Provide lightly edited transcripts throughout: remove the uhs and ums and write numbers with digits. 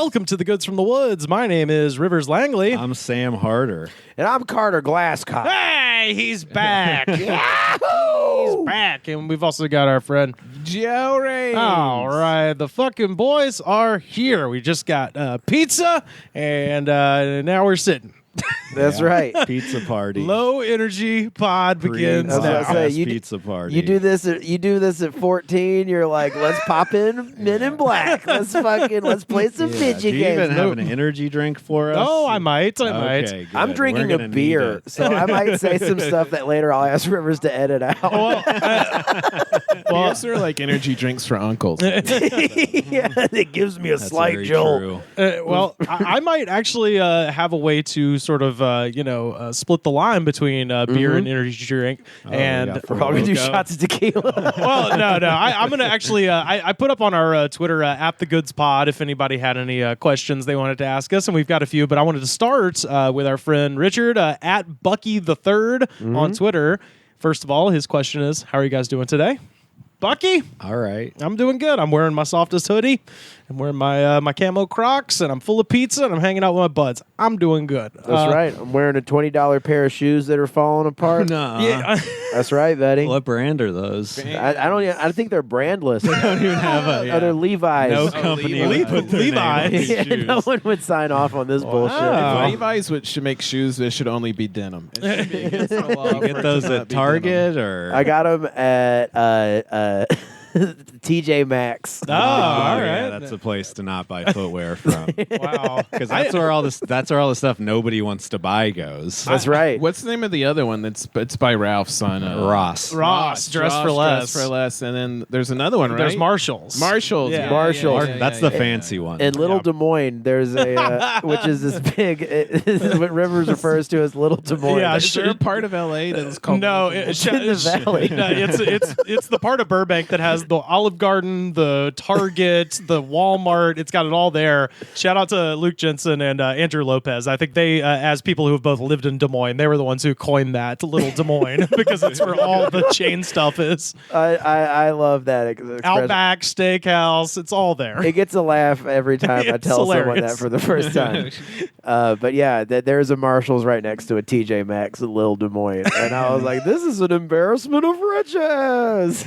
Welcome to the Goods from the Woods. My name is Rivers Langley. I'm Sam Harder. And I'm Carter Glasscock. Hey, he's back. Yahoo! He's back. And we've also got our friend Joe Ray. All right, the fucking boys are here. We just got pizza, and now we're sitting. That's right. Pizza party. Low energy pod begins That's what I now. say. You pizza party. You do this at 14. You're like, let's pop in Men in Black. Let's play some fidget Do you games. even have an energy drink for us? Oh, I might. Okay, good. I'm drinking We're a gonna beer, need it. so I might say some stuff that later I'll ask Rivers to edit out. Beers are like energy drinks for uncles. Yeah, it gives me a That's slight very jolt. true. I might actually have a way to sort of, split the line between beer and energy drink. And yeah, for We're all gonna do Loco. shots of tequila. Well, no. I'm going to actually, I put up on our Twitter, at the Goods Pod, if anybody had any questions they wanted to ask us, and we've got a few, but I wanted to start with our friend Richard, at Bucky the Third on Twitter. First of all, his question is, how are you guys doing today? Bucky? All right. I'm doing good. I'm wearing my softest hoodie. I'm wearing my camo Crocs, and I'm full of pizza, and I'm hanging out with my buds. I'm doing good. That's right. I'm wearing a $20 pair of shoes that are falling apart. No. Yeah. That's right, buddy. What brand are those? I think they're brandless. I don't even have a. They're Levi's. No company would put their name on these Yeah, shoes. no one would sign off on this bullshit. Wow. If Levi's should make shoes, they should only be denim. It should be against the law You for get it those to not at be Target or? I got them at TJ Maxx. Oh, all yeah, right. that's a place to not buy footwear from. Wow. Because that's where all the stuff nobody wants to buy goes. That's right. What's the name of the other one? It's by Ralph's on Ross. Dress for less. Dress for less. And then there's another one, right? There's Marshalls. Marshalls. Yeah. Marshalls. That's the fancy one. In Little Yeah. Des Moines, there's a which is this big. This is what Rivers refers to as Little Des Moines. Yeah, Is there a part of LA that is called? No, It's in the valley. No, it's the part of Burbank that has the Olive Garden, the Target, the Walmart. It's got it all there. Shout out to Luke Jensen and Andrew Lopez. I think they, as people who have both lived in Des Moines, they were the ones who coined that Little Des Moines because it's where all the chain stuff is. I love that expression. Outback Steakhouse, it's all there. It gets a laugh every time I It's tell someone hilarious. that for the first time. But yeah, there's a Marshalls right next to a TJ Maxx in Little Des Moines, and I was like, "This is an embarrassment of riches."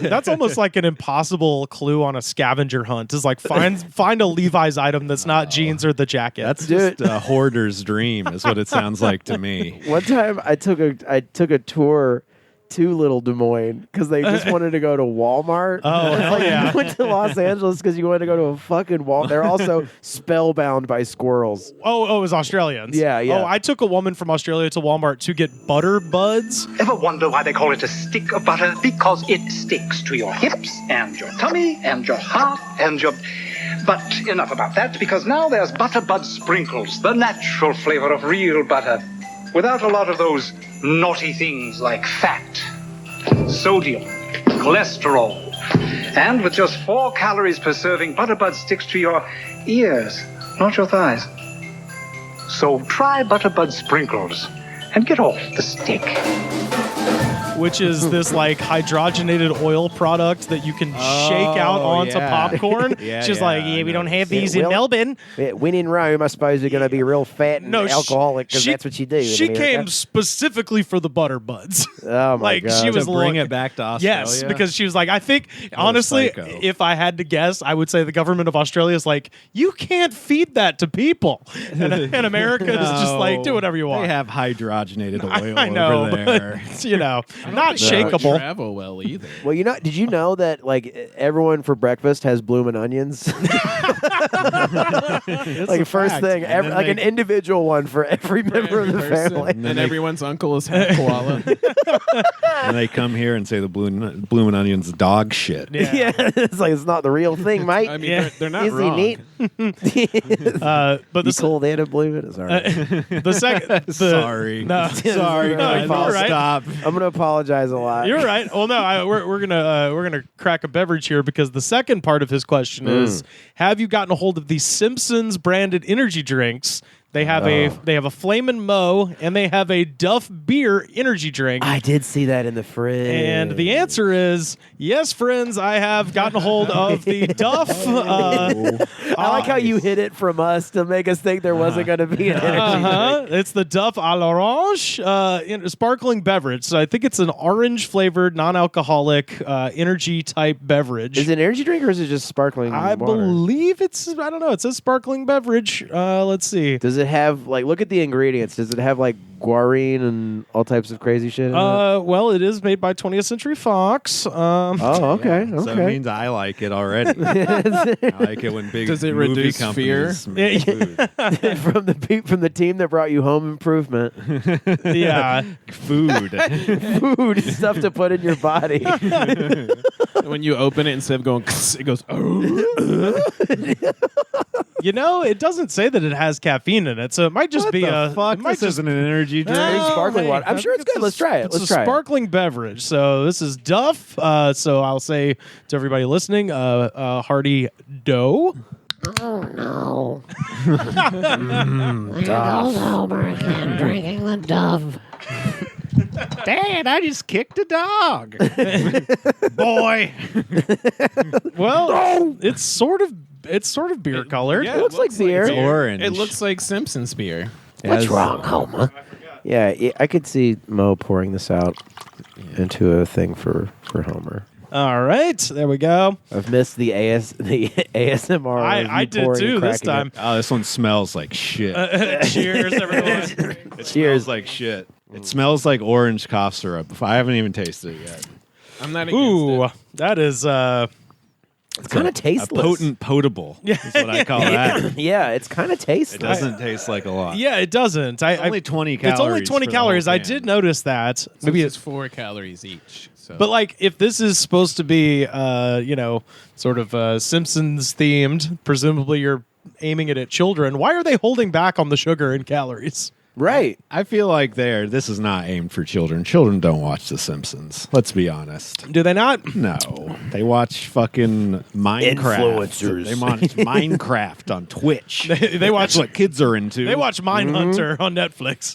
That's almost like an impossible clue on a scavenger hunt. Is like find a Levi's item that's not jeans or the jacket. That's Dude. just a hoarder's dream, is what it sounds like to me. One time, I took a tour to Little Des Moines because they just wanted to go to Walmart. Oh, It's hell like yeah. you went to Los Angeles because you wanted to go to a fucking Walmart. They're also spellbound by squirrels. Oh, it was Australians. Yeah. Oh, I took a woman from Australia to Walmart to get butter buds. Ever wonder why they call it a stick of butter? Because it sticks to your hips and your tummy and your heart and your... But enough about that, because now there's Butter Bud Sprinkles, the natural flavor of real butter, without a lot of those naughty things like fat, sodium, cholesterol, and with just 4 calories per serving, Butter Bud sticks to your ears, not your thighs. So try Butter Bud Sprinkles and get off the stick. Which is this like hydrogenated oil product that you can shake out onto yeah. popcorn. Yeah, She's yeah, like, I we know. don't have Yeah, these in well- Melbourne. When in Rome, I suppose you're going to be real fat and No, alcoholic because she- that's what you do. in She America. came specifically for the butter buds. Oh my like, god! she was To bring looking- it back to Australia. Yes, because she was like, I think, honestly, psycho. if I had to guess, I would say the government of Australia is like, you can't feed that to people. And America is just like, do whatever you want. They have hydrogenated oil I know, over there. but, not I don't think that would shakeable. travel well either. Well, did you know that like everyone for breakfast has bloomin' onions? Like first fact. thing, And then like an they- individual one for every member of the Person. family. And everyone's uncle is half koala. And they come here and say the bloomin' onions dog shit. Yeah. Yeah, it's like it's not the real thing, mate. I mean, Yeah. they're not Easy, wrong. neat. But You the, cool they had a bloomin'? It's all right. the second, Sorry. No, Sorry, No, guys. you're I'll right. stop. I'm gonna apologize a lot. You're right. Well, no, we're gonna crack a beverage here because the second part of his question is: have you gotten a hold of the Simpsons branded energy drinks They have a Flamin' Mo, and they have a Duff Beer energy drink. I did see that in the fridge. And the answer is yes, friends. I have gotten a hold of the Duff. I like how you hid it from us to make us think there wasn't going to be an energy drink. It's the Duff à l'orange sparkling beverage. So I think it's an orange flavored, non-alcoholic energy type beverage. Is it an energy drink or is it just sparkling I water? believe it's. I don't know. It says sparkling beverage. Let's see. Does it have, like, look at the ingredients. Does it have, like, guarine and all types of crazy shit in it? Well, it is made by 20th Century Fox. Oh, okay. So it means I like it already. I like it when big Does it movie reduce companies fear? make food. from the team that brought you Home Improvement. Yeah. Food. Food, stuff to put in your body. When you open it, instead of going, it goes. You know, it doesn't say that it has caffeine in it, so it might just What be the fuck? It might This just isn't an energy drink. Oh, sparkling hey, water. I'm I sure think it's good. Let's try it. It's Let's a try it. sparkling beverage. So this is Duff. So I'll say to everybody listening, hearty dough. Oh no. There goes Homer again, drinking the Dove. Dad, I just kicked a dog. Boy. Well, it's sort of beer colored. Yeah, It looks like beer. It's orange. It looks like Simpsons beer. What's wrong, Homer? Yeah, I could see Mo pouring this out into a thing for Homer. All right, there we go. I've missed the ASMR. I of you did pouring too and this cracking time. Oh, this one smells like shit. Cheers, everyone. It Cheers. smells like shit. It smells like orange cough syrup. I haven't even tasted it yet. I'm not against Ooh, it. that is It's kind of A tasteless. potent potable is what I call that. Yeah, it's kind of It tasteless. doesn't taste like a lot. yeah, it doesn't. It's only 20 calories. It's only 20 for the whole calories. I can. did notice that. Maybe Maybe it's 4 calories each. So. But like, if this is supposed to be, sort of Simpsons themed, presumably you're aiming it at children. Why are they holding back on the sugar and calories? Right. I feel like this is not aimed for children. Children don't watch The Simpsons. Let's be honest. Do they not? No. They watch fucking Minecraft. Influencers. They watch Minecraft on Twitch. They watch That's what kids are into. They watch Mindhunter on Netflix.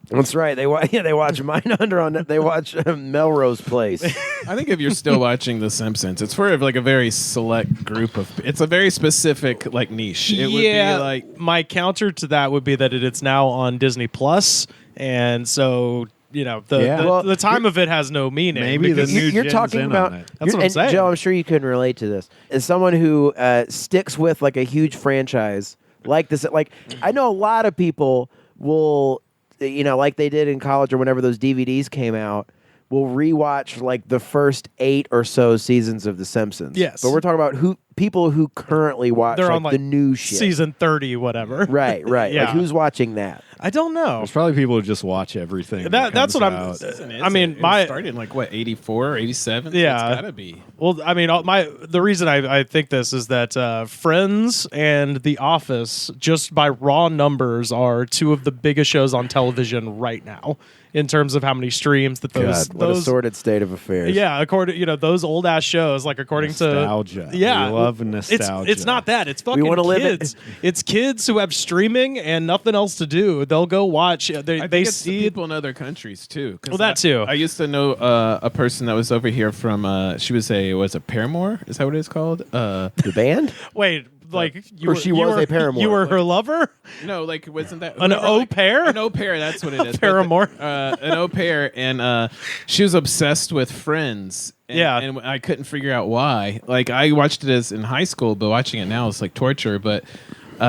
That's right. They watch Mindhunter on it. They watch Melrose Place. I think if you're still watching The Simpsons, it's for like a very select group of. It's a very specific like niche. It would be like my counter to that would be that it's now on Disney Plus, and so the time of it has no meaning. Maybe the because new You're gen's talking in about on it. That's what I'm and saying. Joe, I'm sure you couldn't relate to this. As someone who sticks with like a huge franchise like this, like I know a lot of people will, like they did in college or whenever those DVDs came out, will rewatch like the first 8 or so seasons of The Simpsons. Yes. But we're talking about people who currently watch They're like, on like the new shit. season 30, whatever. Right. Yeah. Like who's watching that? I don't know. There's probably people who just watch everything. That's what I'm. out. I mean, it started in like what 84, 87. So Yeah. it's gotta be. Well, I mean, the reason I think this is that Friends and The Office, just by raw numbers, are 2 of the biggest shows on television right now in terms of how many streams that those. God, what a sordid state of affairs. Yeah, according those old ass shows, like according Nostalgia. to yeah, We love nostalgia. It's not that. It's fucking wanna live it. kids. It's kids who have streaming and nothing else to do. They'll go watch. I They think it's the see people in other countries too. 'Cause Well, that too. I used to know a person that was over here from. She was a Paramore? Is that what it's called? The band? Wait, like you Or were, she you was were, a paramour. You were her lover. No, like wasn't that An whoever, au like- pair? An au pair, that's what it is. But Paramore. an au pair, and she was obsessed with Friends. And, Yeah. and I couldn't figure out why. Like I watched it as in high school, but watching it now is like torture. But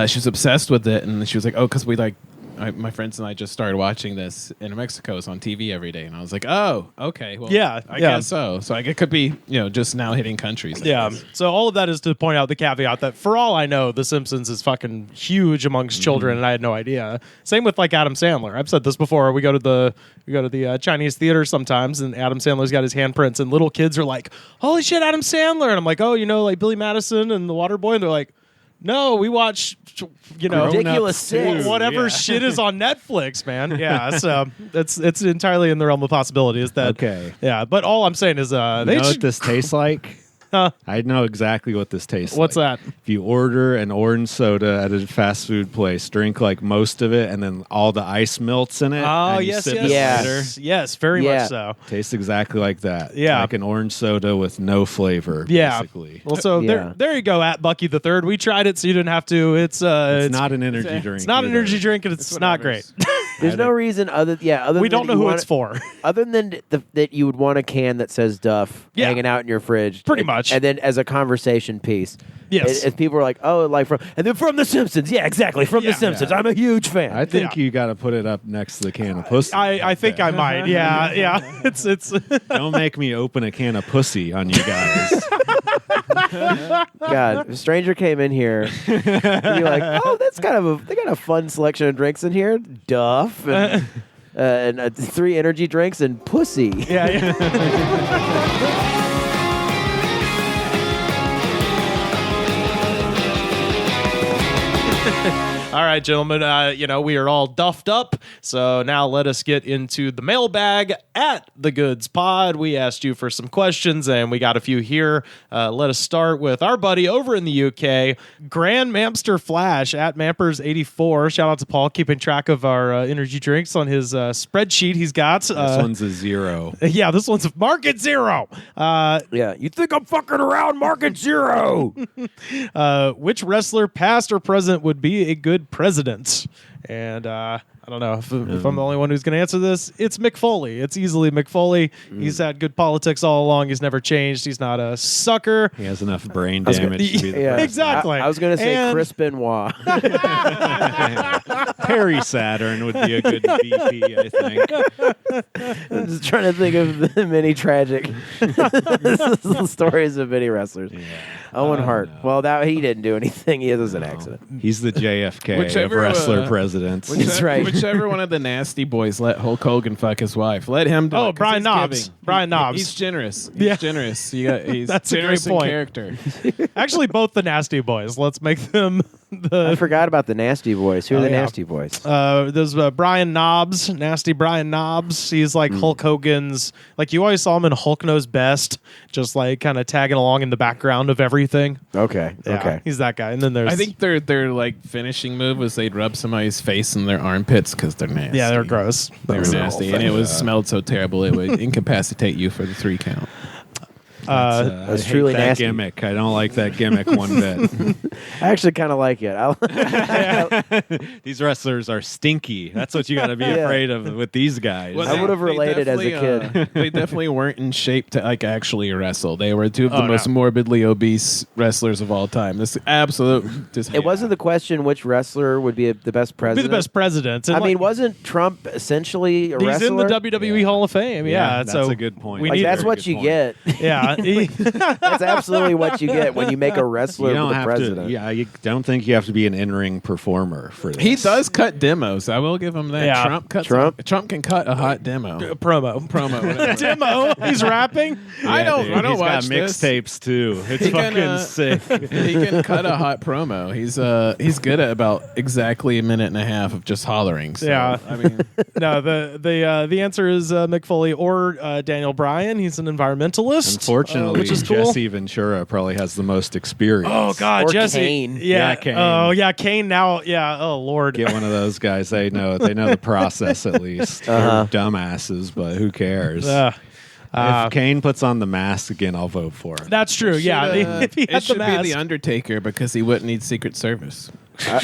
she was obsessed with it, and she was like, "Oh, because we like." My friends and I just started watching this in Mexico. It's on TV every day, and I was like, "Oh, okay, well, Yeah, I yeah. guess so." So it could be, just now hitting countries. I Yeah. guess. So all of that is to point out the caveat that for all I know, The Simpsons is fucking huge amongst children, and I had no idea. Same with like Adam Sandler. I've said this before. We go to the Chinese theater sometimes, and Adam Sandler's got his handprints, and little kids are like, "Holy shit, Adam Sandler!" And I'm like, "Oh, like Billy Madison and The Waterboy," and they're like, "No, we watch, Ridiculous Six. whatever shit is on Netflix, man." Yeah, so it's entirely in the realm of possibility. Is that Okay. Yeah, but all I'm saying is You they know what should. this tastes like? I know exactly what this tastes What's like. that? If you order an orange soda at a fast food place, drink like most of it, and then all the ice melts in it. Oh, and you yes, sip yes. it Yeah. later. Yes, very Yeah. much so. Tastes exactly like that. Yeah. Like an orange soda with no flavor, Yeah. basically. Well, so Yeah. there you go, at Bucky the Third. We tried it, so you didn't have to. It's Not an energy drink. It's not an either. energy drink, and it's not great. There's no reason other than We don't know you who wanna- it's for. Other than that you would want a can that says Duff Yeah. hanging out in your fridge. Pretty and- much. And then as a conversation piece. Yes. As people are like, oh, like and then from The Simpsons. Yeah, exactly. From Yeah. The Simpsons. I'm a huge fan. I think Yeah. you got to put it up next to the can of pussy. I think I might. Yeah, yeah. It's Don't make me open a can of pussy on you guys. God, if a stranger came in here, and you're like, oh, they got a fun selection of drinks in here. Duff and 3 energy drinks and pussy. yeah, yeah. All right, gentlemen, we are all duffed up. So now let us get into the mailbag at The Goods Pod. We asked you for some questions, and we got a few here. Let us start with our buddy over in the UK, Grand Mamster Flash at Mampers84. Shout out to Paul, keeping track of our energy drinks on his spreadsheet he's got. This one's a 0. Yeah, this one's market 0. Yeah, you think I'm fucking around? Market 0. Which wrestler, past or present, would be a good president? And I don't know if I'm the only one who's going to answer this. It's Mick Foley. It's easily Mick Foley. He's had good politics all along. He's never changed. He's not a sucker. He has enough brain damage to be the Yeah, president. Exactly. I was going to say And- Chris Benoit. Perry Saturn would be a good VP, I think. I'm just trying to think of the many tragic stories of many wrestlers. Owen Hart. Well, he didn't do anything. He was an accident. He's the JFK Whichever, of wrestler presidents. That's right. Whichever one of the nasty boys let Hulk Hogan fuck his wife. Let him do it. 'cause Brian he's Knobbs. giving. Brian Knobbs. He's generous. He's Yeah. generous. He's That's a generous great point. in character. Actually, both the Nasty Boys. Let's make them I the. forgot about the Nasty Boys. Who are the yeah. Nasty Boys? There's Brian Knobbs, Nasty Brian Knobbs. He's like Hulk Hogan's. Like you always saw him in Hulk Knows Best, just like kind of tagging along in the background of everything. Okay. Yeah, Okay. he's that guy. And then there's I think their like finishing move was they'd rub somebody's face in their armpits because they're nasty. yeah, they're gross. They were nasty, and it was smelled so terrible it would incapacitate you for the 3 count. That's I hate truly that nasty. gimmick. I don't like that gimmick one bit. I actually kind of like it. These wrestlers are stinky. That's what you got to be Yeah. afraid of with these guys. I would've They related as a definitely, kid. They definitely weren't in shape to like actually wrestle. They were 2 of the Oh, most no. morbidly obese wrestlers of all time. This absolute. Just, It wasn't the question which wrestler would be the best Be president. the best president. And I mean, like, wasn't Trump essentially a he's wrestler? in the WWE Hall of Fame. Yeah, that's so a good point. We Like, need that's Very what good you point. get. Yeah, That's absolutely what you get when you make a wrestler You don't the have president. to. Yeah, you don't think you have to be an in-ring performer for this. He does cut demos. I will give him that. Yeah. Trump can cut a hot demo. promo. Whatever. Demo. He's rapping. I don't. Dude, I don't he's watch got this. mixtapes too. It's He can, fucking sick. He can cut a hot promo. He's good at about exactly a minute and a half of just hollering. So, Yeah. I mean, No, the answer is Mick Foley or Daniel Bryan. He's an environmentalist. Unfortunately, which is cool. Jesse Ventura probably has the most experience. Oh God, Or Jesse. Kane. Yeah. Yeah, Kane. Oh yeah, Kane. Now, yeah. Oh Lord. Get one of those guys. They know the process at least. Uh-huh. They're dumbasses, but who cares? Uh, If Kane puts on the mask again, I'll vote for him. that's true. Yeah. If he it had the should mask, be the Undertaker because he wouldn't need Secret Service.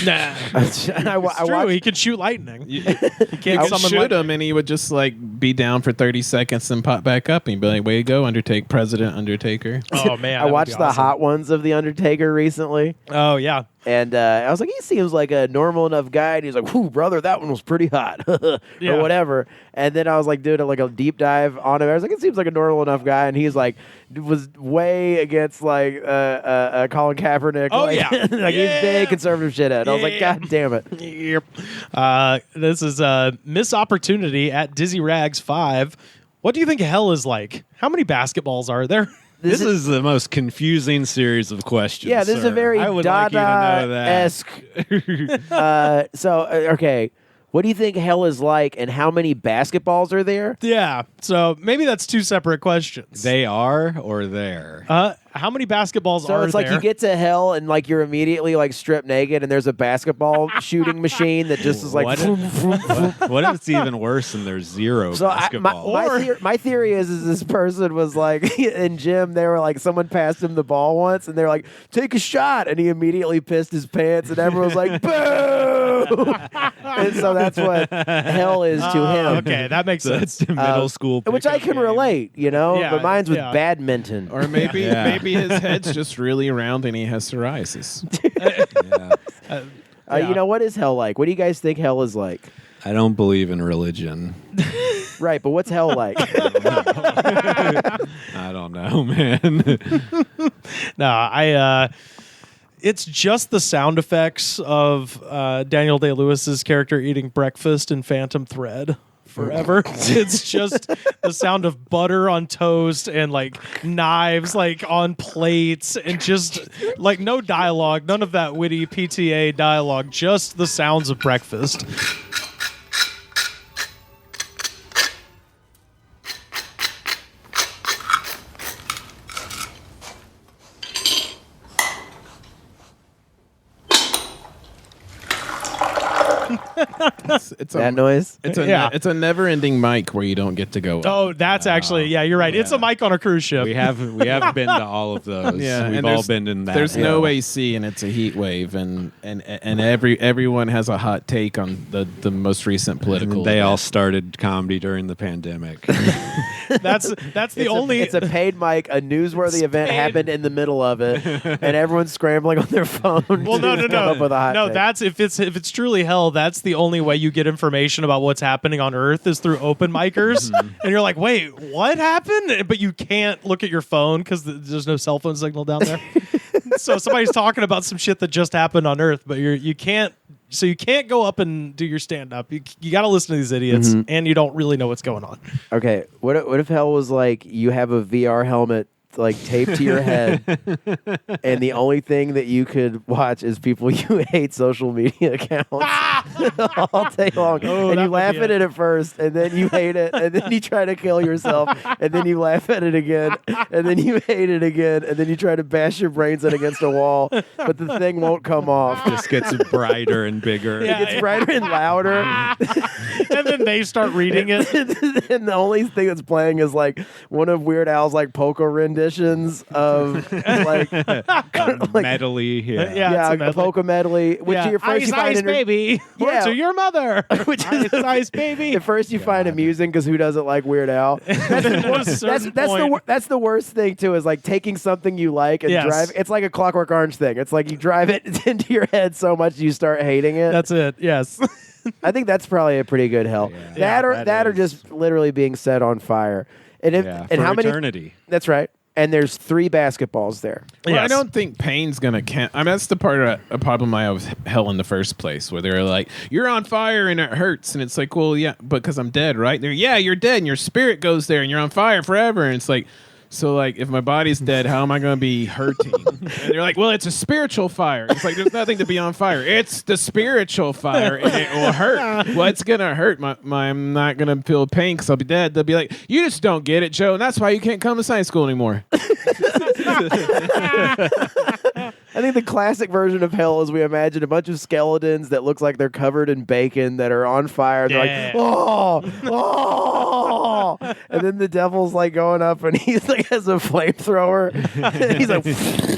nah. It's It's true. He can shoot lightning. You, He can't you could summon shoot lightning. him, and he would just like be down for 30 seconds and pop back up, and he'd be like, "Way to go, Undertaker, President Undertaker." Oh man. I watched the Hot Ones of the Undertaker recently, Oh yeah. and I was like, he seems like a normal enough guy. And he's like, "Whoo, brother, that one was pretty hot," Yeah. or whatever. And then I was like, doing like a deep dive on him. I was like, it seems like a normal enough guy, and he's like, was way against like Colin Kaepernick. Oh, like, yeah. like he's Yeah. big conservative shit. And I was like, Yeah. God damn it. Yep. This is Miss Opportunity at Dizzy Rags 5. What do you think hell is like? How many basketballs are there? This is the most confusing series of questions. Yeah, this is a sir. very I would like you to know that. Dada-esque. Okay, what do you think hell is like, and how many basketballs are there? Yeah. So maybe that's 2 separate questions. They are or there. How many basketballs So are it's like there? you get to hell and like you're immediately like stripped naked and there's a basketball shooting machine that just is like. What what if it's even worse and there's zero So basketball? my theory is this person was like in gym. They were like someone passed him the ball once and they're like take a shot and he immediately pissed his pants and everyone was like boo. And so that's what hell is to him. Okay, that makes sense. That's middle school, Which I pickup can game. relate, you know. Yeah, but mine's with yeah. badminton. Or maybe Yeah. maybe his head's just really round and he has psoriasis. Yeah. You know, what is hell like? What do you guys think hell is like? I don't believe in religion. Right, but what's hell like? I don't know, man. No, it's just the sound effects of Daniel Day-Lewis's character eating breakfast in Phantom Thread forever. It's just the sound of butter on toast and like knives like on plates and just like no dialogue, none of that witty PTA dialogue, just the sounds of breakfast. It's That noise? It's a Yeah. it's a never-ending mic where you don't get to go up. Oh, that's actually, yeah, you're right. It's a mic on a cruise ship. we have been to all of those. Yeah, We've and all there's- been in that. There's hell. no AC and it's a heat wave and everyone has a hot take on the most recent political. They all event. started comedy during the pandemic. That's the only. It's a paid mic. A newsworthy event paid. happened in the middle of it, and everyone's scrambling on their phone. Well, to come up with a hot no. take. That's if it's truly hell. That's the only way you get information about what's happening on Earth is through open micers, and you're like, wait, what happened? But you can't look at your phone because there's no cell phone signal down there. So somebody's talking about some shit that just happened on Earth, but you can't. So you can't go up and do your stand up. You got to listen to these idiots, and you don't really know what's going on. Okay, what if hell was like you have a VR helmet like taped to your head, and the only thing that you could watch is people you hate social media accounts all day long, Oh, and that you would laugh be at it. it at first, and then you hate it, and then you try to kill yourself, and then you laugh at it again, and then you hate it again, and then you try to bash your brains in against a wall, but the thing won't come off. Just gets brighter and bigger. Yeah. It gets brighter and louder. And then they start reading it. And the only thing that's playing is like one of Weird Al's like polka renditions of like Medley. Yeah. Yeah, it's a a medley. polka medley. Which Yeah. you first Ice, you find ice, baby. Yeah. Word to your mother. Which is ice, baby. at first you find amusing because who doesn't like Weird Al? At a certain point- That's the worst thing too. Is like taking something you like and Yes. drive. It's like a Clockwork Orange thing. It's like you drive it into your head so much you start hating it. That's it. Yes. I think that's probably a pretty good hell. Yeah. That or just literally being set on fire. And if Yeah, and for how many? eternity. That's right. And there's 3 basketballs there. Well, I Yes. don't think pain's gonna count. I mean, that's the part of a problem I have with hell in the first place, where they're like, "You're on fire and it hurts," and it's like, "Well, yeah, because I'm dead, right?" And they're, "Yeah, you're dead, and your spirit goes there, and you're on fire forever." And it's like, so like, if my body's dead, how am I going to be hurting? And they're like, "Well, it's a spiritual fire." It's like there's nothing to be on fire. It's the spiritual fire, and it will hurt. What's gonna hurt? I'm not gonna feel pain because I'll be dead. They'll be like, "You just don't get it, Joe, and that's why you can't come to science school anymore." I think the classic version of hell is we imagine a bunch of skeletons that looks like they're covered in bacon that are on fire. They're Yeah. like, oh, and then the devil's like going up and he's like has a flamethrower. And he's like,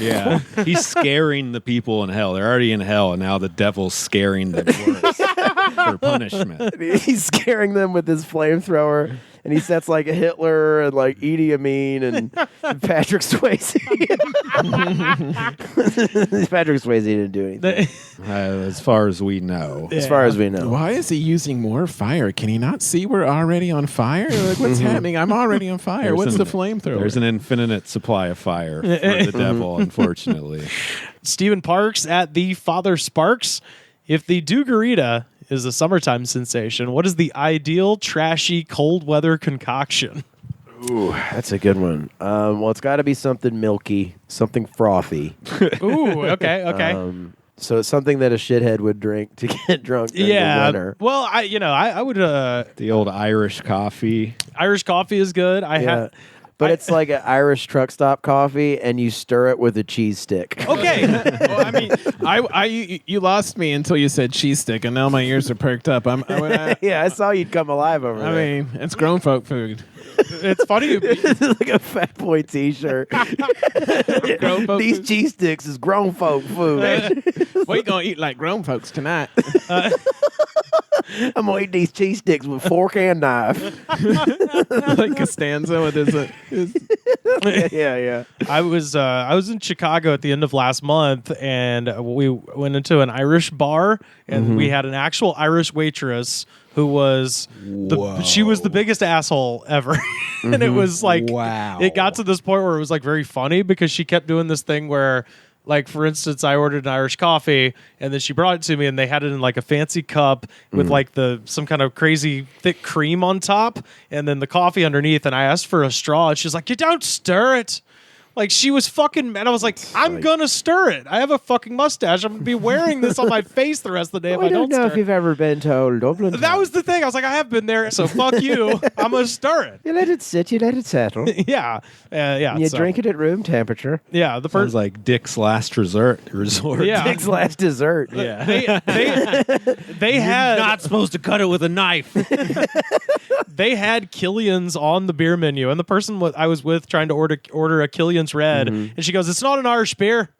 Yeah. He's scaring the people in hell. They're already in hell, and now the devil's scaring them worse for punishment. he's scaring them with his flamethrower. And he sets like Hitler and like Idi Amin and Patrick Swayze. Patrick Swayze didn't do anything, As far as we know. as far as we know. Why is he using more fire? Can he not see we're already on fire? Like, what's happening? I'm already on fire. There's What's an- the flamethrower? There's an infinite supply of fire for the devil, unfortunately. Stephen Parks at the Father Sparks. If the Dugarita is a summertime sensation, what is the ideal trashy cold weather concoction? Ooh, that's a good one. Well, it's got to be something milky, something frothy. Ooh, okay. So it's something that a shithead would drink to get drunk in the Yeah. winter. Well, I would The old Irish coffee. Irish coffee is good. Yeah. but it's like an Irish truck stop coffee, and you stir it with a cheese stick. Okay. Well, I mean, you lost me until you said cheese stick, and now my ears are perked up. Yeah, I saw you'd come alive over there. I mean, it's grown folk food. It's funny. It's like a Fat Boy T-shirt. Grown folk These food. cheese sticks is grown folk food. We gonna eat like grown folks tonight. I'm gonna eat these cheese sticks with fork and knife. Like Costanza with his yeah. I was in Chicago at the end of last month, and we went into an Irish bar, and we had an actual Irish waitress who was she was the biggest asshole ever. And it was like, Wow. it got to this point where it was like very funny because she kept doing this thing where, like, for instance, I ordered an Irish coffee, and then she brought it to me, and they had it in like a fancy cup with like some kind of crazy thick cream on top, and then the coffee underneath. And I asked for a straw, and she's like, "You don't stir it." Like, she was fucking mad. I was like, I'm gonna stir it. I have a fucking mustache. I'm gonna be wearing this on my face the rest of the day if I don't know stir if you've ever been to Old Dublin. That was the thing. I was like, I have been there, so fuck you. I'm gonna stir it. You let it sit, you let it settle. Yeah, yeah. You so- drink it at room temperature. Yeah, the Sounds first. like Dick's last resort. Yeah. Dick's last dessert. Yeah. They had Not supposed to cut it with a knife. they had Killian's on the beer menu, and the person I was with trying to order a Killian's Red, and she goes, "It's not an Irish beer."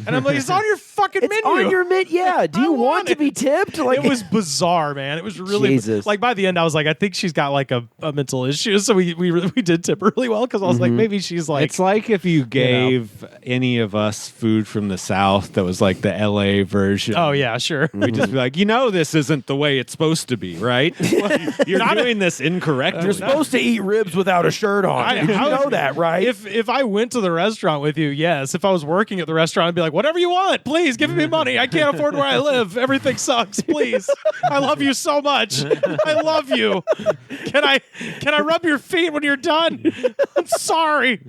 And I'm like, "It's on your fucking It's menu." on your yeah. Do you want to be tipped? Like It was bizarre, man. It was really Jesus. like by the end, I was like, I think she's got like a mental issue. So we did tip her really well because I was like, maybe she's like, It's like if you gave any of us food from the South that was like the LA version. oh yeah, sure. We'd just be like, this isn't the way it's supposed to be, right? You're doing this incorrectly. You're supposed to eat ribs without a shirt on. I- Did you I was- know that, right? If I went to the restaurant with you, yes. If I was working at the restaurant, I'd be like, whatever you want, please give me money. I can't afford where I live. Everything sucks. Please, I love you so much. I love you. Can I rub your feet when you're done? I'm sorry.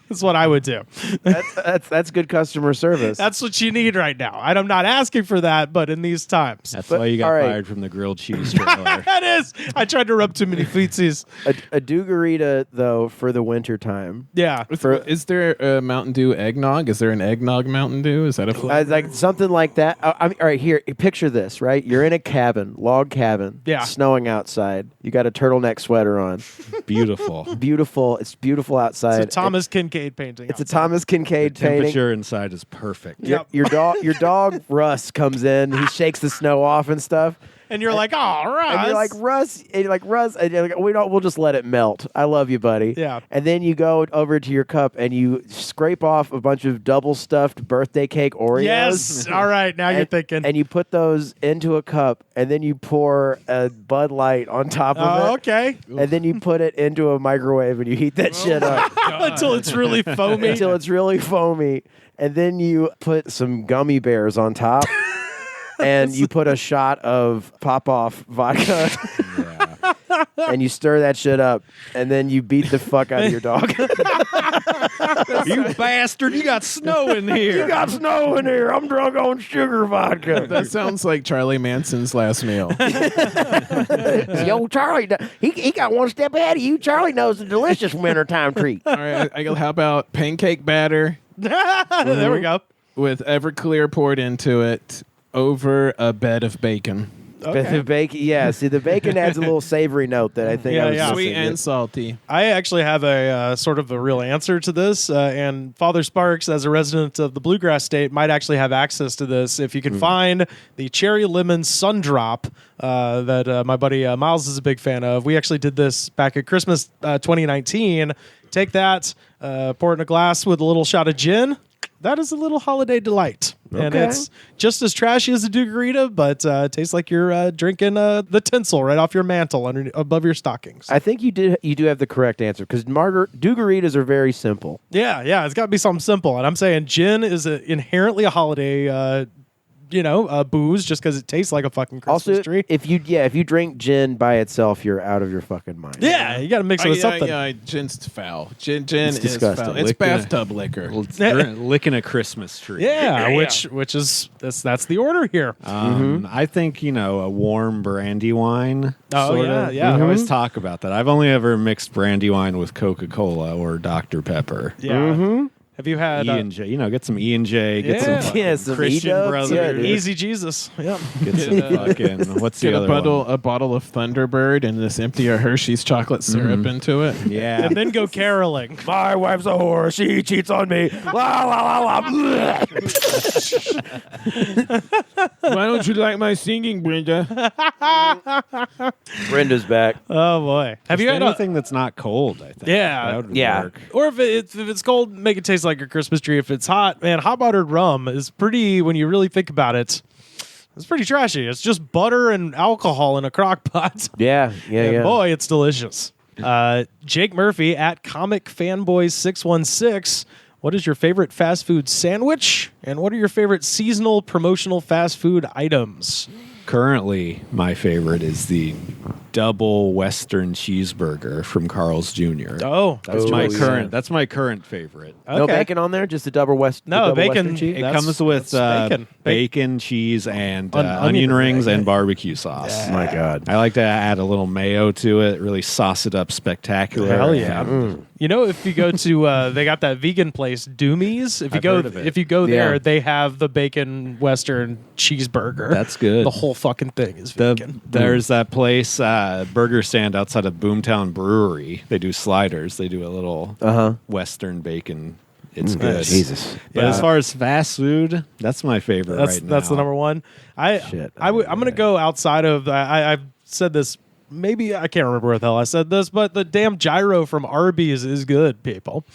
That's what I would do. that's good customer service. That's what you need right now. I'm not asking for that, but in these times. That's But- why you got all right. fired from the grilled cheese trailer. That is. I tried to rub too many feetsies. a Dugarita though for the winter time. Yeah. Is there a Mountain Dew eggnog? Is there an eggnog Mountain Dew? Is that a flavor? Like something like that. I mean, all right, here, picture this, right? You're in a cabin, log cabin. Yeah. It's snowing outside. You got a turtleneck sweater on. Beautiful. Beautiful. It's beautiful outside. It's a Thomas Kincaid painting. It's a outside. Thomas Kincaid painting. Temperature inside is perfect. Yep. Your dog Russ comes in. He shakes the snow off and stuff. And you're like, all right. And you're like Russ, and you're like, we'll just let it melt. I love you, buddy. Yeah. And then you go over to your cup and you scrape off a bunch of double stuffed birthday cake Oreos. Yes. All right. Now you're thinking. And you put those into a cup, and then you pour a Bud Light on top of it. Okay. And then you put it into a microwave and you heat that shit up Until it's really foamy. until it's really foamy. And then you put some gummy bears on top. And you put a shot of pop-off vodka. And you stir that shit up. And then you beat the fuck out of your dog. You bastard! You got snow in here. You got snow in here. I'm drunk on sugar vodka. That sounds like Charlie Manson's last meal. Yo, Charlie, he got one step ahead of you. Charlie knows the delicious wintertime treat. All right, how about pancake batter There we go. with Everclear poured into it over a bed of bacon? The bacon, yeah. See, the bacon adds a little savory note that I think Yeah, I was yeah. missing. Sweet and salty. I actually have a sort of a real answer to this, and Father Sparks, as a resident of the Bluegrass State, might actually have access to this. If you can find the cherry lemon sun drop that my buddy Miles is a big fan of, we actually did this back at Christmas 2019. Take that, pour it in a glass with a little shot of gin. That is a little holiday delight. And Okay. it's just as trashy as a Dugarita, but tastes like you're drinking the tinsel right off your mantle above your stockings. I think you do have the correct answer because Dugaritas are very simple. Yeah, it's got to be something simple. And I'm saying gin is inherently a holiday booze just because it tastes like a fucking Christmas Also, tree. if you drink gin by itself, you're out of your fucking mind. Yeah, you got to mix it with something. Gin's foul. Gin is disgusting. foul. It's bathtub liquor. Licking a Christmas tree. Yeah, which is that's the order here. I think a warm brandy wine. Oh, sort yeah, of. yeah. We always talk about that. I've only ever mixed brandy wine with Coca-Cola or Dr. Pepper. Yeah. Have you had E&J, get some E&J, get Yeah. some Yeah, some Christian E-dubs, Brothers. yeah, dude. Easy Jesus? Yep. Get some fucking, what's the Get other one? a bottle of Thunderbird and just empty a Hershey's chocolate syrup into it. Yeah. And then go caroling. My wife's a whore. She cheats on me. La, la, la, la. Why don't you like my singing, Brenda? Brenda's back. Oh boy. Have you had anything that's not cold, I think. Yeah. That would Yeah. work. Or if it's cold, make it taste like a Christmas tree. If it's hot, man, hot buttered rum is pretty. When you really think about it, it's pretty trashy. It's just butter and alcohol in a crock pot. Yeah. And boy, it's delicious. Jake Murphy at Comic Fanboys 616. What is your favorite fast food sandwich? And what are your favorite seasonal promotional fast food items? Currently, my favorite is the double Western cheeseburger from Carl's Jr. Oh, That's Oh, my yeah. current. That's my current favorite. No okay. bacon on there, just a double West. No, the double bacon. Western cheese? It That's- comes with that's bacon. bacon, cheese, and Onion onion rings ring. and barbecue sauce. Oh my God. I like to add a little mayo to it, really sauce it up spectacular. Hell yeah. And If you go to, they got that vegan place, Doomie's. I've heard of it. If you go there, Yeah. they have the bacon Western cheeseburger. That's good. The whole fucking thing is vegan. There's that place, burger stand outside of Boomtown Brewery. They do sliders. They do a little Western bacon. It's good. Jesus. But Yeah. as far as fast food, that's my favorite That's right now. that's the number one. Shit. I'm gonna go outside of. I've said this. Maybe I can't remember where the hell I said this, but the damn gyro from Arby's is good, people.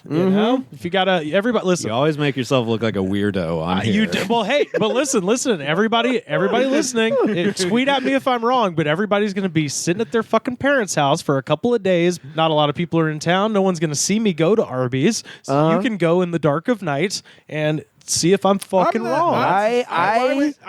You know, if you gotta, everybody listen. You always make yourself look like a weirdo on here. You do, well, hey, but listen, everybody listening, tweet at me if I'm wrong, but everybody's going to be sitting at their fucking parents' house for a couple of days. Not a lot of people are in town. No one's going to see me go to Arby's, so you can go in the dark of night and see if I'm fucking wrong. I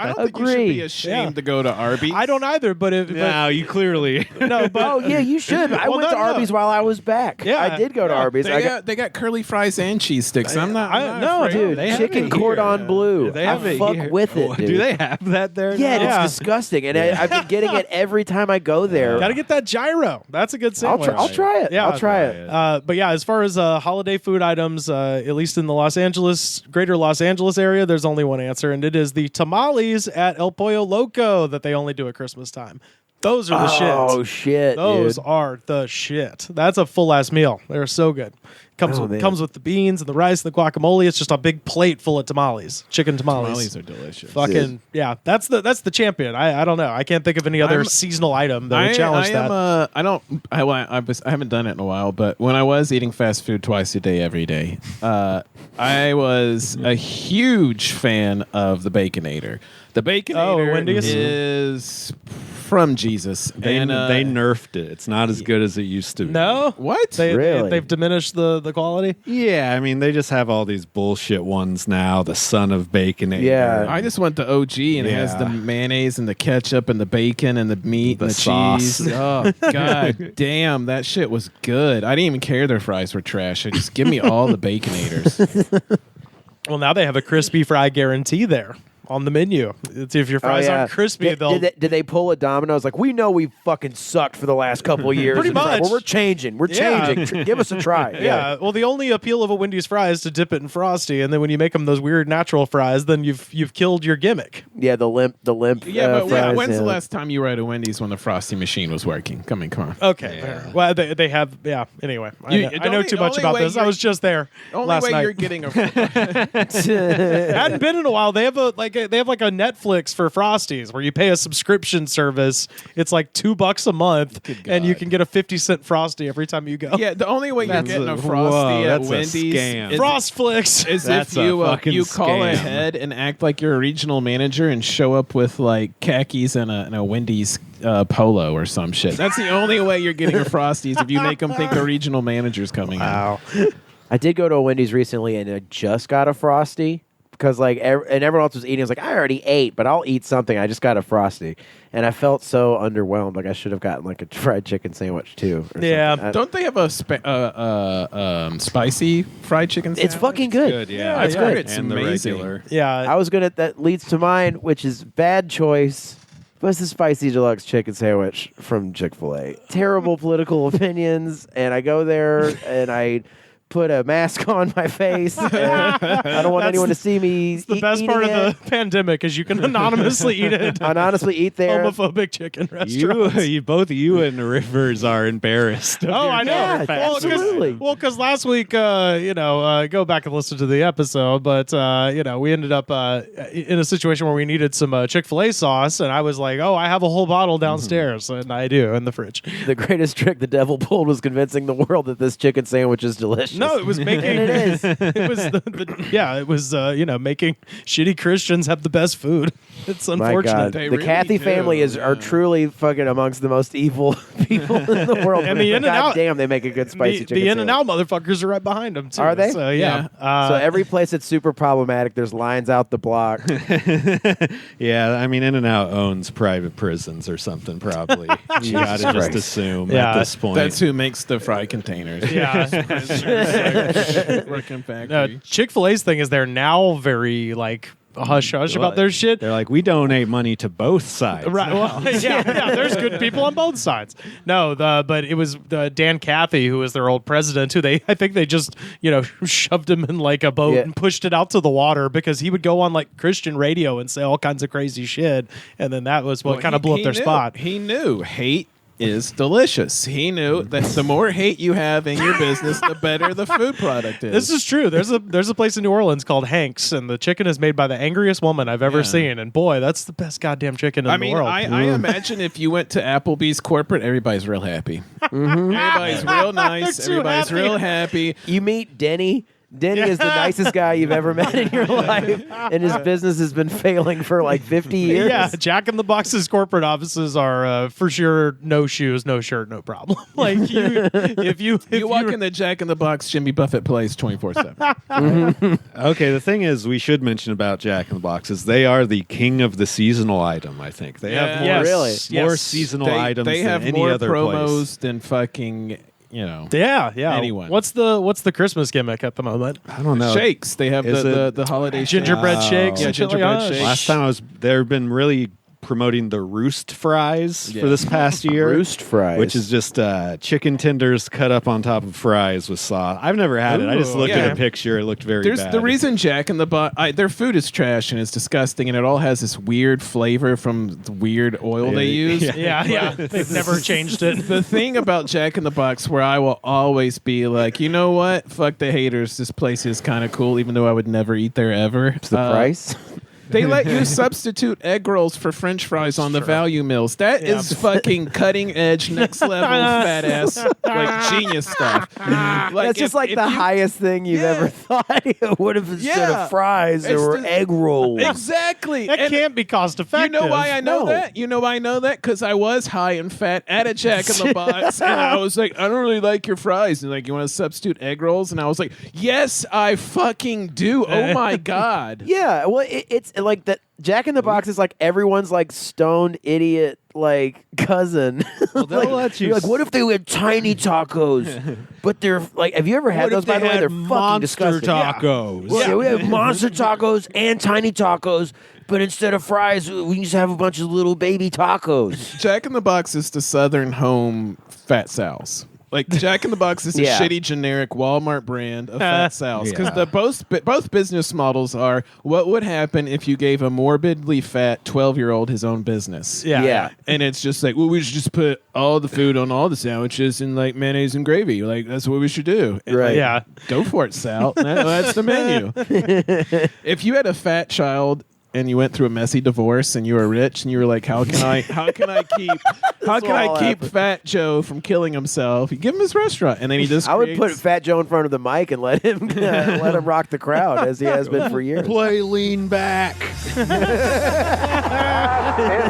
don't think you should agree. be ashamed to go to Arby's. I don't either, but if No, you clearly. no, but Oh yeah, you should. I Well, went to no. Arby's while I was back. Yeah. I did go to Arby's. They got curly fries and cheese sticks. I'm not. no, afraid. dude, They have chicken it here. cordon bleu. They have I it fuck here. with it. Oh, Dude. do they have that there? Yeah, now? Yeah. it's disgusting, and I've been getting it every time I go there. got to get that gyro. That's a good I'll sandwich. try it. Yeah. I'll try it. But yeah, as far as holiday food items, at least in the greater Los Angeles area, there's only one answer, and it is the tamales at El Pollo Loco that they only do at Christmas time. Those are the Oh shit. shit, Those dude. are the shit. That's a full ass meal. They're so good. Comes Oh, man. comes with the beans and the rice and the guacamole. It's just a big plate full of tamales, chicken tamales. Tamales are delicious. Fucking yeah, that's the champion. I don't know. I can't think of any other seasonal item that would challenge that. I haven't done it in a while, but when I was eating fast food twice a day every day, I was a huge fan of the Baconator. The Baconator Wendy's? is from Jesus. They and, they nerfed it. It's not as good as it used to be. No, What? Really? they've diminished the quality. Yeah, I mean, they just have all these bullshit ones now. The son of Baconator. Yeah. I just went to OG and it has the Yeah. mayonnaise and the ketchup and the bacon and the meat and The the sauce. cheese. Oh god damn, that shit was good. I didn't even care their fries were trash. I just give me all the Baconators. Well, now they have a crispy fry guarantee there on the menu. It's if your fries aren't crispy, they'll. Did they pull a Domino's? Like, we know we fucking sucked for the last couple of years. Pretty in fry- much. Well, we're changing. We're Yeah. changing. Give us a try. Yeah. Well, the only appeal of a Wendy's fry is to dip it in Frosty, and then when you make them those weird natural fries, then you've killed your gimmick. Yeah, the limp. Yeah, but fries, when's yeah. the last time you were at a Wendy's when the Frosty machine was working? Come on. Okay. fair. Well, they have. Yeah. Anyway, You- I know too much only about way this. I you're- was just there Only last way night. you're getting a I hadn't been in a while. They have a Netflix for Frosties where you pay a subscription service. It's like $2 a month, and you can get a 50-cent Frosty every time you go. Yeah, the only way you're That's getting a- a Frosty whoa, at that's a Wendy's scam. is, Frostflix. is That's if a fucking you call scam. ahead and act like you're a regional manager and show up with like khakis and a Wendy's polo or some shit. That's the only way you're getting a Frosties if you make them think a regional manager's coming in. Wow. I did go to a Wendy's recently, and I just got a Frosty. because like and everyone else was eating. I was like, I already ate, but I'll eat something. I just got a Frosty, and I felt so underwhelmed. Like I should have gotten like a fried chicken sandwich too. Or Yeah. something. Don't they have a spicy fried chicken sandwich? It's fucking good. Good, yeah. It's good. good. It's and amazing. the regular. Yeah. I was gonna. That leads to mine, which is bad choice. But it's the spicy deluxe chicken sandwich from Chick-fil-A. Terrible political opinions, and I go there and I put a mask on my face. And I don't want anyone to see me. It's the best part of the pandemic is you can anonymously eat it. I honestly eat there. Homophobic chicken You, restaurants. both you and Rivers are embarrassed. of Oh, your I know. Yeah, fat food. absolutely. Well, because last week, go back and listen to the episode, but, we ended up in a situation where we needed some Chick-fil-A sauce, and I was like, oh, I have a whole bottle downstairs, and I do in the fridge. The greatest trick the devil pulled was convincing the world that this chicken sandwich is delicious. No, it was making And it is. it was it was making shitty Christians have the best food. It's My unfortunate. God, They the really Kathy do, family are yeah. truly fucking amongst the most evil people in the world. And the God In-N-Out- damn, they make a good spicy chicken The sandwich. In-N-Out motherfuckers are right behind them too. Are they? So yeah. So every place that's super problematic, there's lines out the block. Yeah, I mean, In-N-Out owns private prisons or something, probably. You gotta just Christ. assume Yeah, at this point. That's who makes the fry containers. yeah. Working factory. Chick-fil-A's thing is they're now very like hush hush about their shit. They're like, we donate money to both sides. Right. Well, yeah. There's good people on both sides. No, but it was Dan Cathy, who was their old president, who I think they just, shoved him in like a boat Yeah. and pushed it out to the water because he would go on like Christian radio and say all kinds of crazy shit. And then that was what kind of blew up their knew. spot. He knew hate is delicious. He knew that the more hate you have in your business, the better the food product is. This is true. There's a place in New Orleans called Hank's, and the chicken is made by the angriest woman I've ever Yeah. seen. And boy, that's the best goddamn chicken in the world. I imagine if you went to Applebee's corporate, everybody's real happy. Everybody's real nice. They're too Everybody's happy. real happy. You meet Denny. Denny is the nicest guy you've ever met in your life, and his business has been failing for like 50 years. Yeah, Jack in the Box's corporate offices are for sure no shoes, no shirt, no problem. Like if You walk in the Jack in the Box Jimmy Buffett place 24/7. Okay, the thing is, we should mention about Jack in the Box is they are the king of the seasonal item, I think. They have more, Yes. Really? more Yes. seasonal They items have than any more other promos place. than fucking Yeah. Anyone. What's the Christmas gimmick at the moment? I don't know. shakes. They have Is the holiday Gingerbread Oh. shakes. Yeah, and shit like gingerbread that? shakes. Last time they've been really promoting the roost fries Yeah. for this past year. Roost fries. Which is just chicken tenders cut up on top of fries with sauce. I've never had it. I just Ooh, looked yeah. at a picture. It looked very There's bad. the reason Jack in the Box. Their food is trash and it's disgusting, and it all has this weird flavor from the weird oil they use. Yeah. They've never changed it. The thing about Jack in the Box where I will always be like, you know what? Fuck the haters. This place is kind of cool, even though I would never eat there ever. It's the price. They let you substitute egg rolls for French fries on the value meals. That is fucking cutting edge, next level, fat ass, like genius stuff. Like That's just like the highest thing you've ever thought. What if instead Yeah. of fries there It's were the- egg rolls? Exactly. That And can't be cost effective. you know why I know No. that? You know why I know that? Because I was high and fat at a Jack in the Box, and I was like, I don't really like your fries. And like, you want to substitute egg rolls? And I was like, yes, I fucking do. Oh my god. Yeah, well, it's like that. Jack in the Box is like everyone's like stoned idiot like cousin. Well, they'll let you You're like, what if they had tiny tacos? But they're like, have you ever had those? By the way, they're fucking monster disgusting. tacos. Yeah, we have monster tacos and tiny tacos, but instead of fries, we just have a bunch of little baby tacos. Jack in the Box is the Southern home Fat Sal's. Like Jack in the Box is a Yeah. shitty generic Walmart brand of Fat Sal's because Yeah. both business models are what would happen if you gave a morbidly fat 12-year-old his own business. Yeah. And it's just like, well, we should just put all the food on all the sandwiches in like mayonnaise and gravy. Like that's what we should do. And, Right. like, Yeah. go for it, Sal. That's the menu. If you had a fat child and you went through a messy divorce and you were rich and you were like, how can I all keep Fat Joe from killing himself? You give him his restaurant, and then he just I would put creates- Fat Joe in front of the mic and let him rock the crowd as he has been for years. Play lean back. Is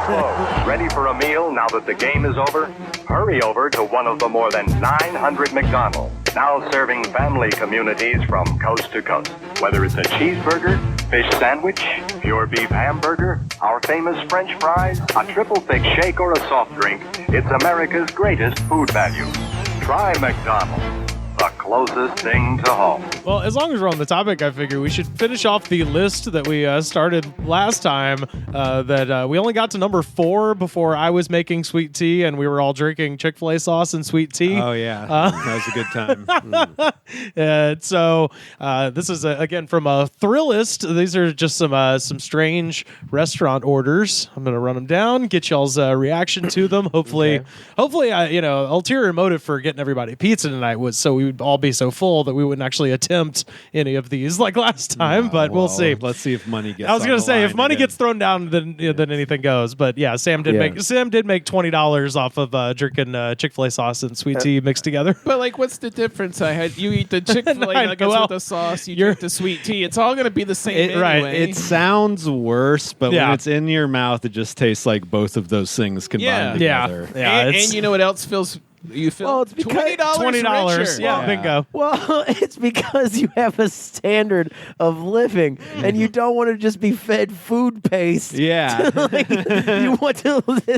closed. Ready for a meal now that the game is over? Hurry over to one of the more than 900 McDonald's, now serving family communities from coast to coast. Whether it's a cheeseburger, fish sandwich, pure beef hamburger, our famous French fries, a triple thick shake, or a soft drink, it's America's greatest food value. Try McDonald's, the closest thing to home. Well, as long as we're on the topic, I figure we should finish off the list that we started last time. We only got to number 4 before I was making sweet tea, and we were all drinking Chick-fil-A sauce and sweet tea. Oh yeah, that was a good time. So this is again from a Thrillist. These are just some strange restaurant orders. I'm gonna run them down, get y'all's reaction to them. Hopefully, ulterior motive for getting everybody pizza tonight was so we would all be so full that we wouldn't actually attempt any of these like last time. But we'll see. Let's see if money gets. I was on gonna the say if line money again. gets thrown down, then anything goes. But yeah, Sam did make $20 off of drinking Chick-fil-A sauce and sweet tea mixed together. But like, what's the difference? You eat the Chick-fil-A I nuggets know. with the sauce. You drink the sweet tea. It's all gonna be the same anyway. It sounds worse, but Yeah. when it's in your mouth, it just tastes like both of those things combined together. And you know what else feels? You feel Well, it's because- $20. richer. Yeah, bingo. Well, it's because you have a standard of living, and you don't want to just be fed food paste. Yeah. Like, you want to look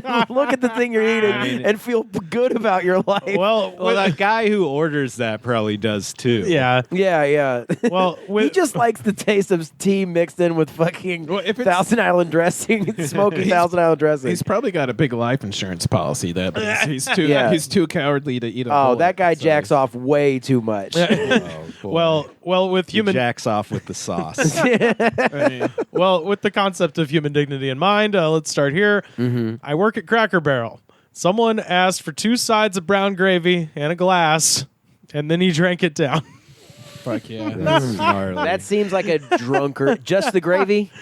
at the thing you're eating and feel good about your life. Well, Well, that guy who orders that probably does too. yeah. Yeah. Well, He just likes the taste of tea mixed in with fucking Well, if it's- Thousand Island dressing, smoking Thousand Island dressing. He's probably got a big life insurance policy that he's too Yeah. he's too cowardly to eat a Oh, bullet, that guy so jacks off way too much. Oh, boy. well, with He human jacks off with the sauce. I mean, Well, with the concept of human dignity in mind, let's start here. I work at Cracker Barrel. Someone asked for 2 sides of brown gravy and a glass, and then he drank it down. fuck yeah. That's gnarly. That seems like a drunkard. Just the gravy?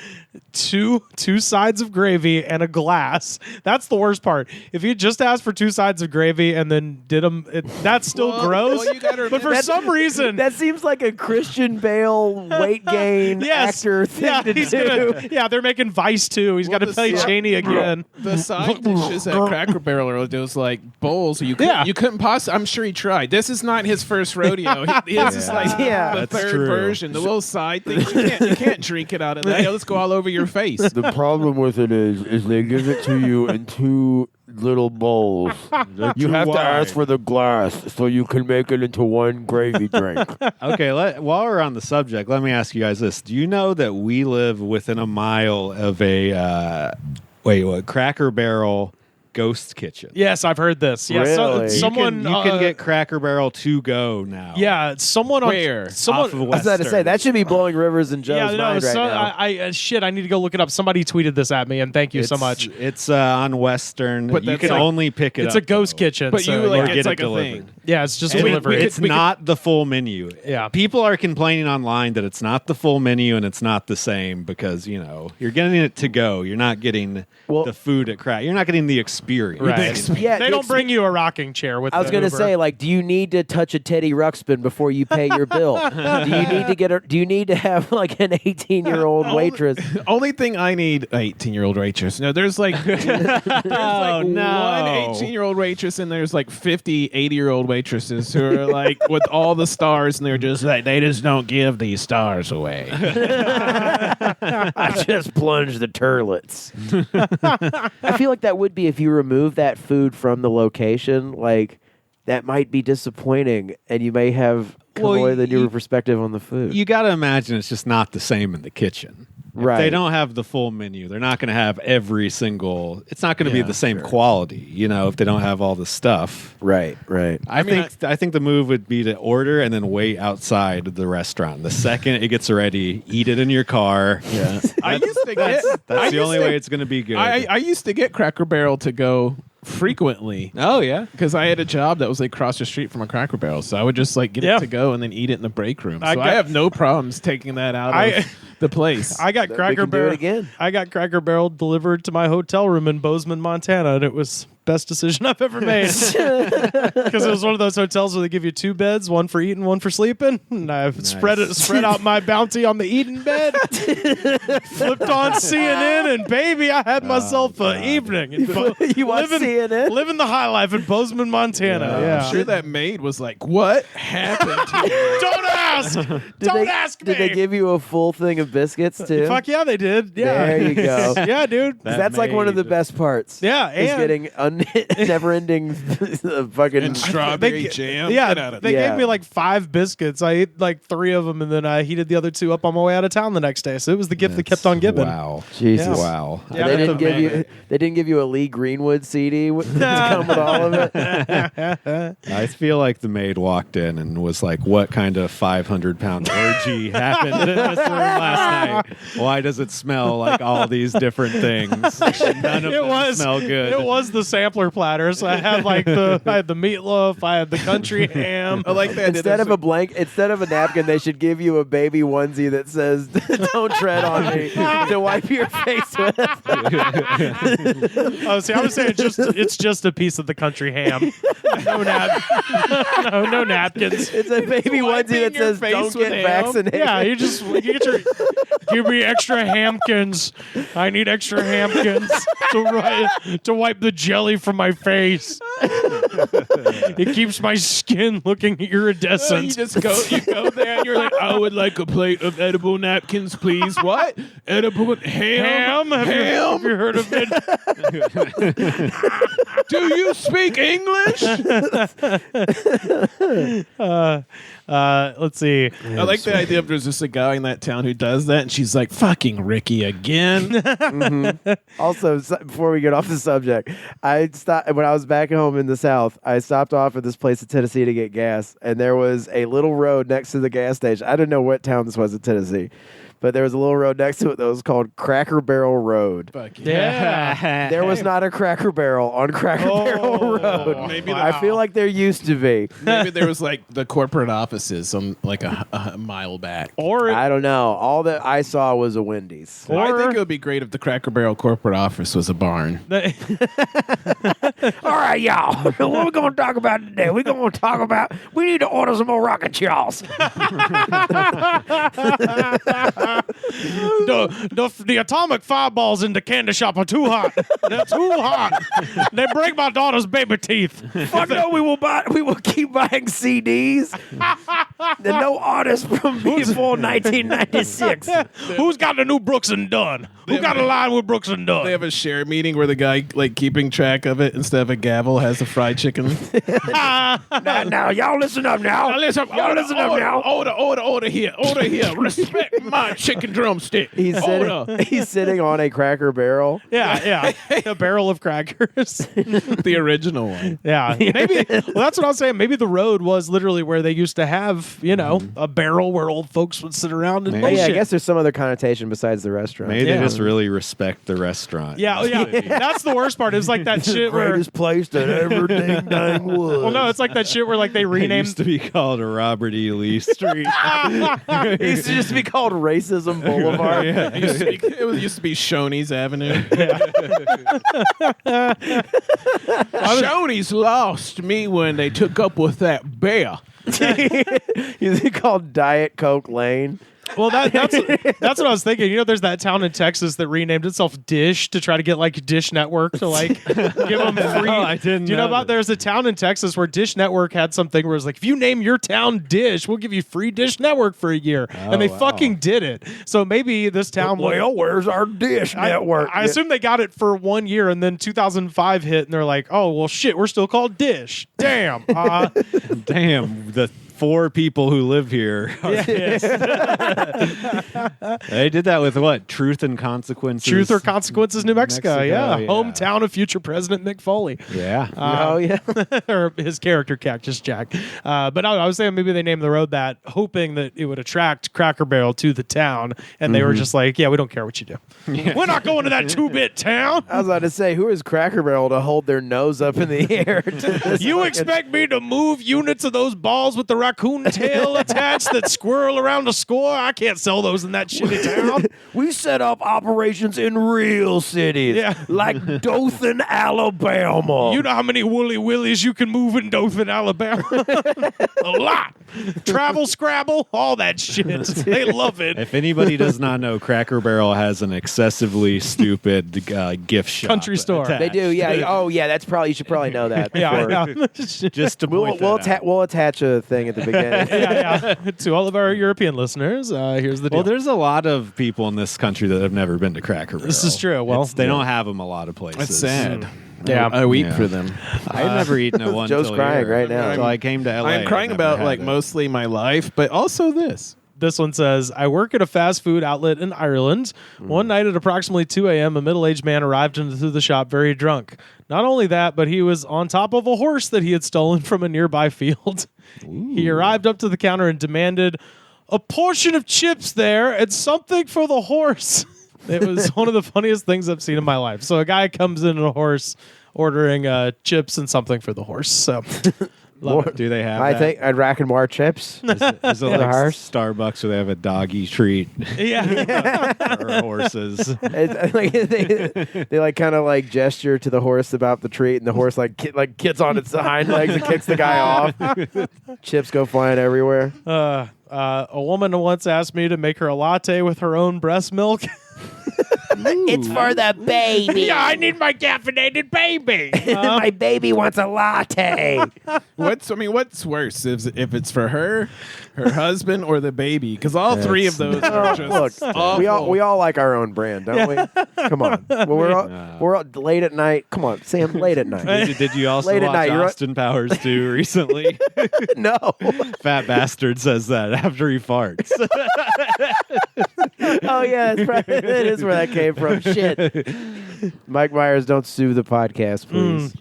Two sides of gravy and a glass. That's the worst part. If you just asked for 2 sides of gravy and then did them, that's still Well, gross. well, you gotta but for remember- some reason, That seems like a Christian Bale weight gain yes, actor thing to he's do. gonna, they're making Vice too. He's got to the play side- Cheney again. The side dishes at Cracker Barrel are those like bowls. You Yeah. couldn't possibly. I'm sure he tried. This is not his first rodeo. His is like Yeah. the That's third true. version. The little side things. You can't drink it out of that. Let's go all over your face. The problem with it is they give it to you in 2 little bowls. You have to ask for the glass so you can make it into one gravy drink. Okay, while we're on the subject, let me ask you guys this. Do you know that we live within a mile of a Cracker Barrel ghost kitchen? Yes, I've heard this. Yeah, Really? someone you can get Cracker Barrel to go now. Yeah, someone on Where? someone. Off of I was about to say, that should be blowing rivers in Joe's mind right now. I need to go look it up. Somebody tweeted this at me, and thank you so much. It's on Western. But you that's can like- only pick it up. It's a ghost though. kitchen. But so, you like Or get it's it like a delivered. thing. yeah, it's just And delivered. it's not the full menu. Yeah. People are complaining online that it's not the full menu and it's not the same because, you're getting it to go. You're not getting the food at Crack. You're not getting the experience. Right. Yeah, They don't bring you a rocking chair with. I was going to say, like, do you need to touch a Teddy Ruxpin before you pay your bill? Do you need to have like an 18-year-old waitress? Only thing I need, 18-year-old waitress. No, there's like, one 18-year-old waitress, and there's like 50 80-year-old waitresses who are like with all the stars, and they're just like, they just don't give these stars away. I just plunged the turlets. I feel like that would be if you remove that food from the location. Like, that might be disappointing, and you may have come away with a newer perspective on the food. You got to imagine it's just not the same in the kitchen. Right. If they don't have the full menu. They're not going to have every single. It's not going to be Yeah, the same sure. quality, if they don't have all the stuff. Right. I think the move would be to order and then wait outside the restaurant. The second it gets ready, eat it in your car. Yeah, I used to get. That's the only way it's going to be good. I used to get Cracker Barrel to go frequently. Oh yeah, because I had a job that was like across the street from a Cracker Barrel, so I would just like get Yeah. it to go and then eat it in the break room. So I I, got- have no problems taking that out of the place. I got We Cracker can do Barrel it again. I got Cracker Barrel delivered to my hotel room in Bozeman, Montana, and it was best decision I've ever made. Because it was one of those hotels where they give you 2 beds, one for eating, one for sleeping. And I've spread out my bounty on the eating bed, flipped on CNN, and baby, I had myself an evening. You watch CNN? Living the high life in Bozeman, Montana. Yeah. I'm sure that maid was like, "What happened to you?" Don't ask. Don't ask me. Did they give you a full thing of biscuits too? Fuck yeah, they did. Yeah. There you go. Yeah, dude. That's like one of the best parts. Yeah, is and getting never-ending fucking And strawberry jam. Yeah, Get out of they there. gave me like 5 biscuits. I ate like 3 of them, and then I heated the other 2 up on my way out of town the next day. So it was the gift that kept on giving. Wow. Jesus. Yeah. Wow. Yeah, they didn't give you a Lee Greenwood CD to come with all of it. I feel like the maid walked in and was like, "What kind of 500-pound orgy happened in this room last night? Why does it smell like all these different things? None of them smell good." It was the sampler platter. So I had like I had the meatloaf, I had the country ham. I like that. Instead of a napkin, they should give you a baby onesie that says "Don't tread on me" to wipe your face with. Oh, see, I was saying it's just a piece of the country ham. No napkins. It's a baby onesie that says "Don't get vaccinated." Yeah, you get your give me extra hamkins. I need extra hamkins to wipe the jelly from my face. It keeps my skin looking iridescent. You go there and you're like, "I would like a plate of edible napkins, please." What? Edible ham? Have you heard of it? Do you speak English? Let's see. I like the idea of there's just a guy in that town who does that, and she's like, "Fucking Ricky again." Also, before we get off the subject, when I was back home in the South, I stopped off at this place in Tennessee to get gas, and there was a little road next to the gas station. I didn't know what town this was in Tennessee, but there was a little road next to it that was called Cracker Barrel Road. Yeah. There was not a Cracker Barrel on Cracker Barrel Road. Maybe I feel like there used to be. Maybe there was like the corporate offices on like a mile back. Or I don't know. All that I saw was a Wendy's. I think it would be great if the Cracker Barrel corporate office was a barn. All right, y'all. What we going to talk about today? We're going to talk about we need to order some more rocket chaws. The atomic fireballs in the candy shop are too hot. They're too hot. They break my daughter's baby teeth. Fuck no, we will keep buying CDs. There's no artist from before 1996. Who's got the new Brooks and Dunn? Who got a line with Brooks and Dunn? They have a share meeting where the guy, like, keeping track of it instead of a gavel has the fried chicken. Now, y'all listen up now. Now listen, Y'all listen up now. Order here. Respect my chicken drumstick. He's sitting on a Cracker Barrel. Yeah. A barrel of crackers. The original one. Yeah. Maybe. Well, that's what I was saying. Maybe the road was literally where they used to have, a barrel where old folks would sit around and Oh, bullshit. yeah, I guess there's some other connotation besides the restaurant. Maybe they just really respect the restaurant. Yeah. That's the worst part. It's like that shit where. Greatest place that ever ding dang was. Well, no, it's like that shit where like they It renamed. used to be called Robert E. Lee Street. It used to just be called Racism Boulevard. It used to be Shoney's Avenue. Shoney's lost me when they took up with that bear. Is it called Diet Coke Lane? Well, that's what I was thinking. There's that town in Texas that renamed itself Dish to try to get like Dish Network to like give them free. I didn't Do you know know about? There's a town in Texas where Dish Network had something where it's like, if you name your town Dish, we'll give you free Dish Network for a year, and they fucking did it. So maybe this town. Well, where's our Dish Network? I assume they got it for 1 year, and then 2005 hit, and they're like, "Oh well, shit, we're still called Dish." Damn. Damn, the 4 people who live here. They did that with what? Truth and Consequences. Truth or Consequences, New Mexico. Yeah. yeah. Hometown of future President Mick Foley. Yeah. Oh, yeah. Or his character, Cactus Jack. But no, I was saying maybe they named the road that, hoping that it would attract Cracker Barrel to the town, and they were just like, "Yeah, we don't care what you do. We're not going to that 2-bit town. I was about to say, who is Cracker Barrel to hold their nose up in the air? You expect me to move units of those balls with the raccoon tail attached that swirl around a score. I can't sell those in that shitty town. We set up operations in real cities, Yeah. like Dothan, Alabama. You know how many woolly willies you can move in Dothan, Alabama? A lot. Travel Scrabble, all that shit. They love it. If anybody does not know, Cracker Barrel has an excessively stupid gift shop. Country store. attached. They do, yeah. Oh, yeah. That's probably you should probably know that. Yeah, before. yeah. Just to point that out. We'll attach a thing at the beginning. yeah. To all of our European listeners, here's the deal. Well, there's a lot of people in this country that have never been to Cracker Barrel. This is true. Well, They don't have them a lot of places. That's sad. Yeah. I weep Yeah. for them. I had never eaten at one. Joe's till crying here. right now. Until I came to LA. I'm crying I never about had like it. mostly my life, but also this. This one says, I work at a fast food outlet in Ireland. One night at approximately 2 a.m., a middle-aged man arrived into the shop very drunk. Not only that, but he was on top of a horse that he had stolen from a nearby field. He arrived up to the counter and demanded a portion of chips there and something for the horse. It was one of the funniest things I've seen in my life. So a guy comes in on a horse ordering chips and something for the horse. So... More- Do they have? I that? think I'd reckon more chips. Is it The like horse? Starbucks where they have a doggy treat yeah. for horses? It's like they like kind of like gesture to the horse about the treat, and the horse like gets on its hind legs and kicks the guy off. Chips go flying everywhere. A woman once asked me to make her a latte with her own breast milk. It's for the baby. Yeah, I need my caffeinated baby. My baby wants a latte. What's worse if it's for her husband, or the baby? Because all three of those are just Look, awful. we all like our own brand, don't we? Come on, well, we're all late at night. Come on, Sam, late at night. Did you also Late at watch night, you're- Austin Powers 2 recently? No, Fat bastard says that after he farts. oh yeah, that's probably, that is where that came from. Shit, Mike Myers, don't sue the podcast, please.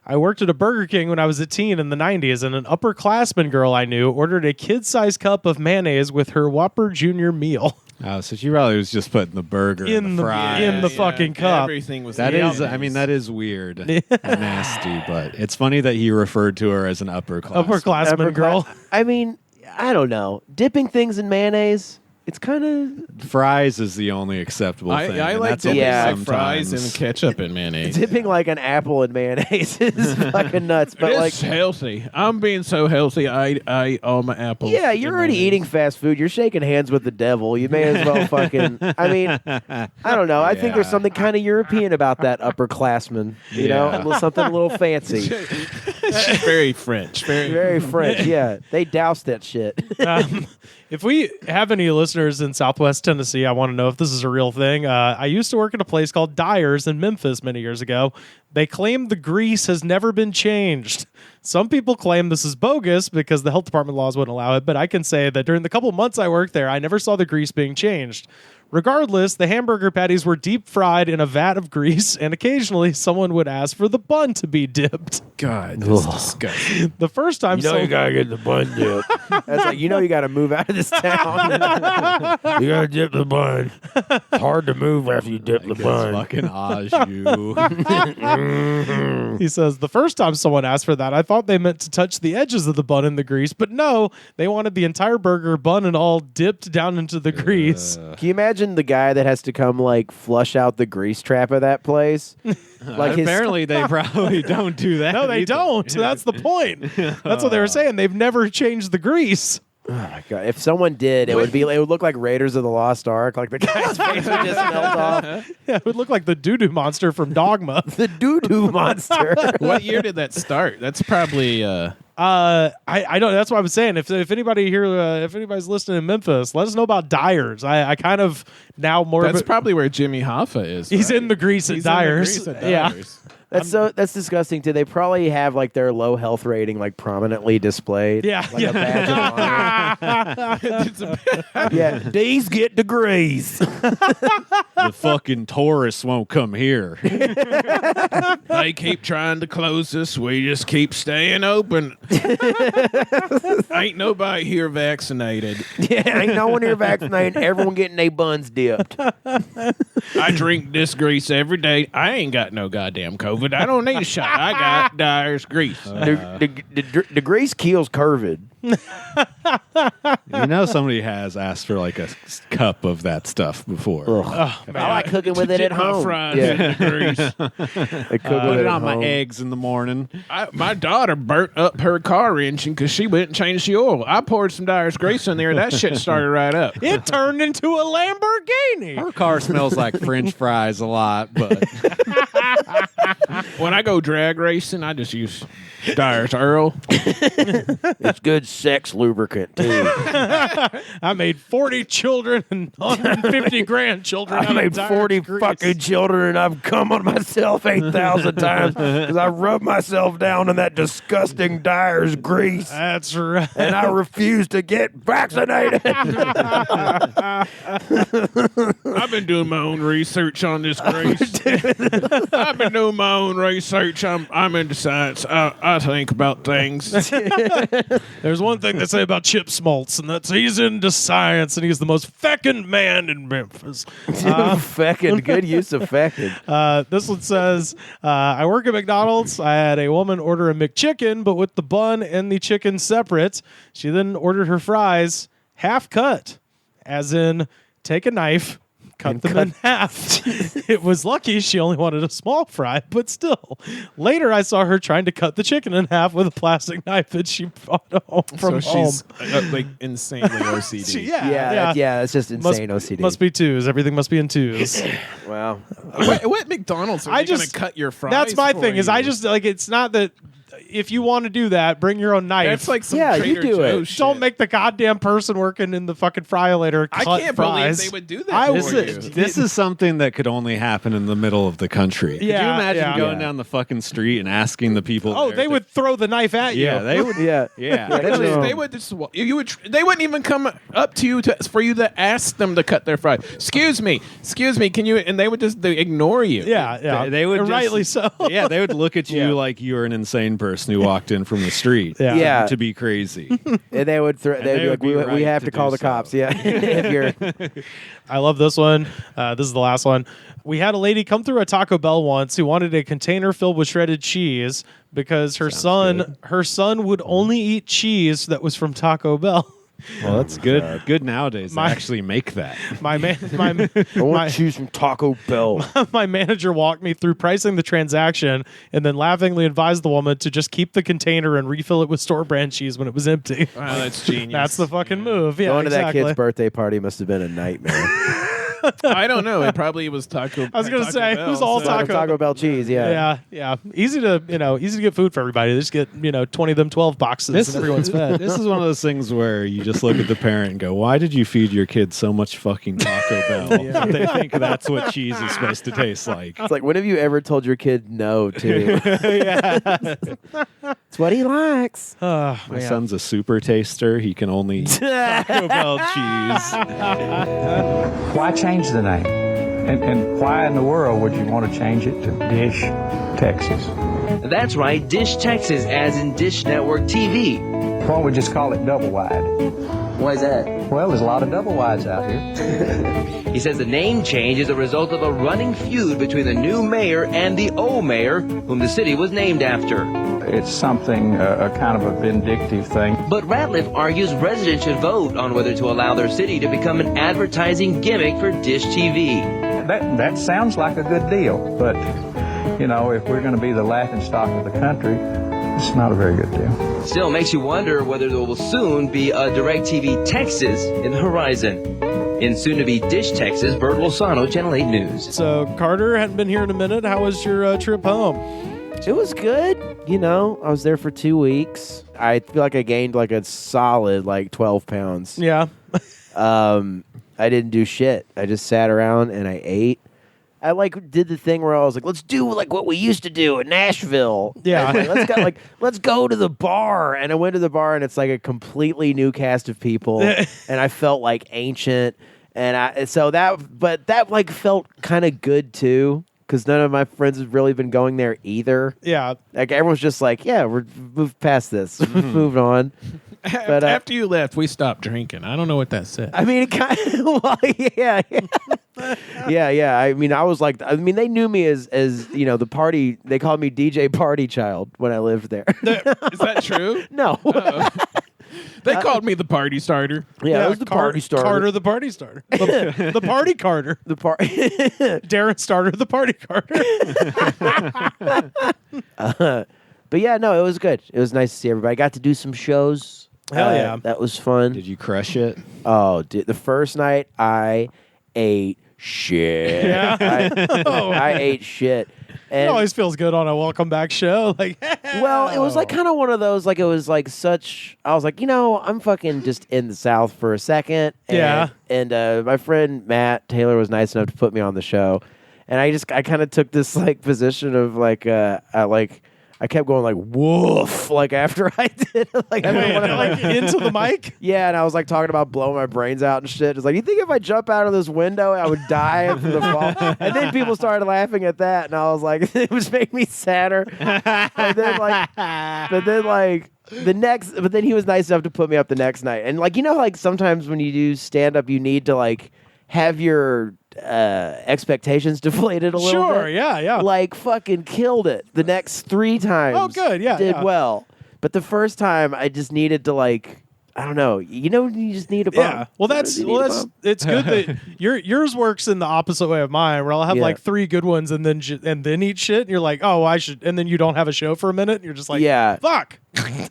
I worked at a Burger King when I was a teen in the 90s, and an upperclassman girl I knew ordered a kid-sized cup of mayonnaise with her Whopper Junior meal. Oh, so she probably was just putting the burger in the fries. in the fucking cup. Everything was That mayonnaise. is, I mean, that is weird, and nasty, but it's funny that he referred to her as an Upperclassman girl. I mean, I don't know. Dipping things in mayonnaise, it's kind of Fries is the only acceptable thing. I and like that's dipping Yeah. my fries sometimes- and ketchup and mayonnaise. dipping like an apple in mayonnaise is fucking nuts. But like, It's healthy. I'm being so healthy. I eat all my apples. yeah, you're in already mayonnaise. eating fast food. You're shaking hands with the devil. You may as well fucking. I mean, I don't know. I think there's Yeah. something kind of European about that upperclassman. You know, Yeah. a little, something a little fancy. She's very French. Very French. Yeah, they doused that shit. If we have any listeners in Southwest Tennessee, I want to know if this is a real thing. I used to work at a place called Dyer's in Memphis many years ago. They claim the grease has never been changed. Some people claim this is bogus because the health department laws wouldn't allow it, but I can say that during the couple months I worked there, I never saw the grease being changed. Regardless, the hamburger patties were deep fried in a vat of grease, and occasionally someone would ask for the bun to be dipped. God, that's disgusting. The first time You gotta get the bun dip. That's like, you gotta move out of this town. You gotta dip the bun. It's hard to move after you dip the It's bun. fucking au jus. He says, the first time someone asked for that, I thought they meant to touch the edges of the bun in the grease, but no, they wanted the entire burger, bun and all, dipped down into the grease. Can you imagine the guy that has to come like flush out the grease trap of that place? Like his Apparently, they probably don't do that. No, they either. don't. That's the point. That's what they were saying. They've never changed the grease. Oh my God. If someone did, it would look like Raiders of the Lost Ark. Like the guy's face would just melt off. Yeah, it would look like the doo-doo monster from Dogma. The doo-doo monster. What year did that start? That's probably I don't. That's what I was saying. If anybody here, if anybody's listening in Memphis, let us know about Dyer's. I kind of now more. that's of it, probably where Jimmy Hoffa is. he's right? in the grease at He's in the Dyer's. grease at Yeah. Dyer's. That's disgusting too. They probably have like their low health rating like prominently displayed. Yeah, Like a badge of honor. Yeah. These get degrees. The fucking tourists won't come here. They keep trying to close us. We just keep staying open. Ain't nobody here vaccinated. Yeah, ain't no one here vaccinated. Everyone getting their buns dipped. I drink this grease every day. I ain't got no goddamn COVID. I don't need a shot. I got Dyer's grease. The grease kills curvid. You know, somebody has asked for like a cup of that stuff before. I like cooking with it at home. Yeah. I cook with Put it at on my home. eggs in the morning. My daughter burnt up her car engine because she went and changed the oil. I poured some Dyer's grease in there. That shit started right up. It turned into a Lamborghini. Her car smells like French fries a lot, but When I go drag racing, I just use Dyer's Earl. It's good sex lubricant too. I made 40 children and 150 grandchildren. I out of made Dyer's 40 grease. fucking children and I've come on myself 8,000 times because I rubbed myself down in that disgusting Dyer's grease That's right. and I refuse to get vaccinated. I've been doing my own research on this grease. I've been doing my own research. I'm into science. I think about things. There's one thing they say about Chip Smoltz, and that's he's into science, and he's the most feckin' man in Memphis. Feckin', good use of feckin'. This one says, I work at McDonald's. I had a woman order a McChicken, but with the bun and the chicken separate. She then ordered her fries half cut, as in take a knife, cut them in half. It was lucky she only wanted a small fry, but still. Later, I saw her trying to cut the chicken in half with a plastic knife that she brought home from So home. she's like insanely OCD. Yeah, it's just insane must, OCD. Must be twos. Everything must be in twos. Wow. What McDonald's are I they going to just cut your fries? That's my for thing. Is you? I just like it's not that. If you want to do that, bring your own knife. That's like some Yeah, you Trader do Joe it. shit. Don't make the goddamn person working in the fucking fryolator cut I can't fries. believe they would do that. I for this you. this is something that could only happen in the middle of the country. Could you Yeah, imagine yeah. going down the fucking street and asking the people? Oh, there they to- would throw the knife at you. Yeah, they would. Yeah. Yeah. that's They, wrong. they would just you would they wouldn't even come up to you for you to ask them to cut their fries. Excuse me, can you? And they would just ignore you. Yeah. They would And just- rightly so. Yeah, they would look at you Yeah. like you were an insane person who walked in from the street. Yeah. Yeah. To be crazy. And they would they'd they be would like, be we right have to to call do the cops. so. Yeah. If you're I love this one. This is the last one. We had a lady come through a Taco Bell once who wanted a container filled with shredded cheese because her son would only eat cheese that was from Taco Bell. Well, that's good. Good nowadays. My- They actually make that. My I want to choose from Taco Bell. my manager walked me through pricing the transaction and then laughingly advised the woman to just keep the container and refill it with store brand cheese when it was empty. Wow, that's genius. That's the fucking move. Yeah, Going to that exactly. kid's birthday party must have been a nightmare. I don't know. It probably was Taco. I was gonna Taco say, it was all so- Taco- Bell cheese. Yeah. Yeah. Easy to get food for everybody. They just get 20 of them 12 boxes and everyone's fed. This is one of those things where you just look at the parent and go, "Why did you feed your kid so much fucking Taco Bell? That they think that's what cheese is supposed to taste like." It's like, when have you ever told your kid no to? It's what he likes. My son's a super taster. He can only eat Taco Bell cheese. Why change the name? And why in the world would you want to change it to Dish Texas? That's right, Dish Texas, as in Dish Network TV. Why don't we just call it Double Wide? Why is that? Well, there's a lot of double wides out here. He says the name change is a result of a running feud between the new mayor and the old mayor, whom the city was named after. It's something, a kind of a vindictive thing. But Ratliff argues residents should vote on whether to allow their city to become an advertising gimmick for Dish TV. That sounds like a good deal, but, if we're going to be the laughingstock of the country, it's not a very good deal. Still makes you wonder whether there will soon be a DirecTV Texas in the horizon. In soon-to-be Dish Texas, Bert Lozano, Channel 8 News. So, Carter, hadn't been here in a minute. How was your trip home? It was good. I was there for 2 weeks. I feel like I gained like a solid 12 pounds. Yeah. I didn't do shit. I just sat around and I ate. I did the thing where I was like, let's do what we used to do in Nashville. Yeah. And, let's go to the bar. And I went to the bar and it's like a completely new cast of people. And I felt like ancient. And that felt kind of good too. Because none of my friends have really been going there either. Yeah. Everyone's just like, yeah, we're moved past this. Moved on. But After you left, we stopped drinking. I don't know what that said. I mean, it kind of, yeah. Yeah. I mean, they knew me as the party. They called me DJ Party Child when I lived there. Is that true? No. They called me the party starter. Yeah, it was the party starter. Carter the party starter. The party Carter. The party. Darren Starter the party Carter. But yeah, no, it was good. It was nice to see everybody. Got to do some shows. Hell yeah. That was fun. Did you crush it? Oh, dude, the first night I ate shit. Yeah. I ate shit. It And always feels good on a welcome back show. Like, well, it was like kind of one of those, like it was like such, I was like, I'm fucking just in the South for a second. And, Yeah. And my friend Matt Taylor was nice enough to put me on the show. And I kind of took this like position of like, I kept going like woof, like after I did, like I didn't wanna, like into the mic. yeah, and I was like talking about blowing my brains out and shit. It's like, you think if I jump out of this window, I would die from the fall? And then people started laughing at that, and I was like, it was making me sadder. And then but then he was nice enough to put me up the next night. And like, like sometimes when you do stand up, you need to like have your expectations deflated a little bit. Sure, yeah. Like fucking killed it the next 3 times. Oh, good, yeah. Did yeah. well. But the first time I just needed to like, I don't know. You just need a bump. Yeah. Well, that's it's good that yours works in the opposite way of mine, where I'll have like 3 good ones and then eat shit. And you're like, oh, I should, and then you don't have a show for a minute. And you're just like, yeah, fuck.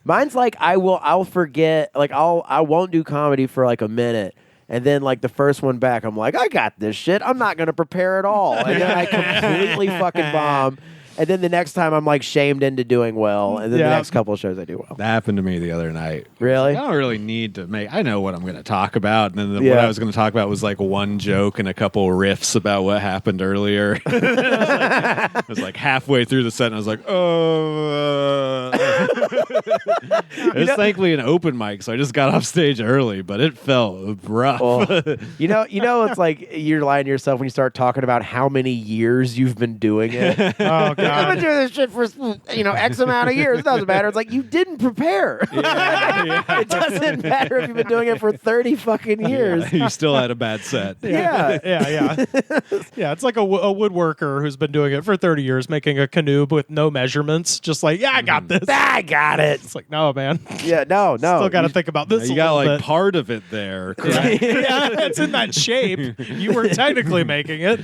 Mine's like I'll forget. Like I won't do comedy for like a minute. And then, like, the first one back, I'm like, I got this shit. I'm not going to prepare at all. And then I completely fucking bomb. And then the next time, I'm, like, shamed into doing well. And then the next couple of shows, I do well. That happened to me the other night. Really? I don't really need to make... I know what I'm going to talk about. And then what I was going to talk about was, like, one joke and a couple riffs about what happened earlier. I was like halfway through the set, and I was like, oh... It was thankfully an open mic, so I just got off stage early, but it felt rough. It's like you're lying to yourself when you start talking about how many years you've been doing it. Oh, God. I've been doing this shit for, X amount of years. It doesn't matter. It's like you didn't prepare. It doesn't matter if you've been doing it for 30 fucking years. You still had a bad set. Yeah. Yeah. It's like a woodworker who's been doing it for 30 years, making a canoe with no measurements. Just like, I got this. I got it. It's like, no, man. Yeah, no. Still got to think about this. You got like part of it there. Correct? Yeah, it's in that shape. You were technically making it.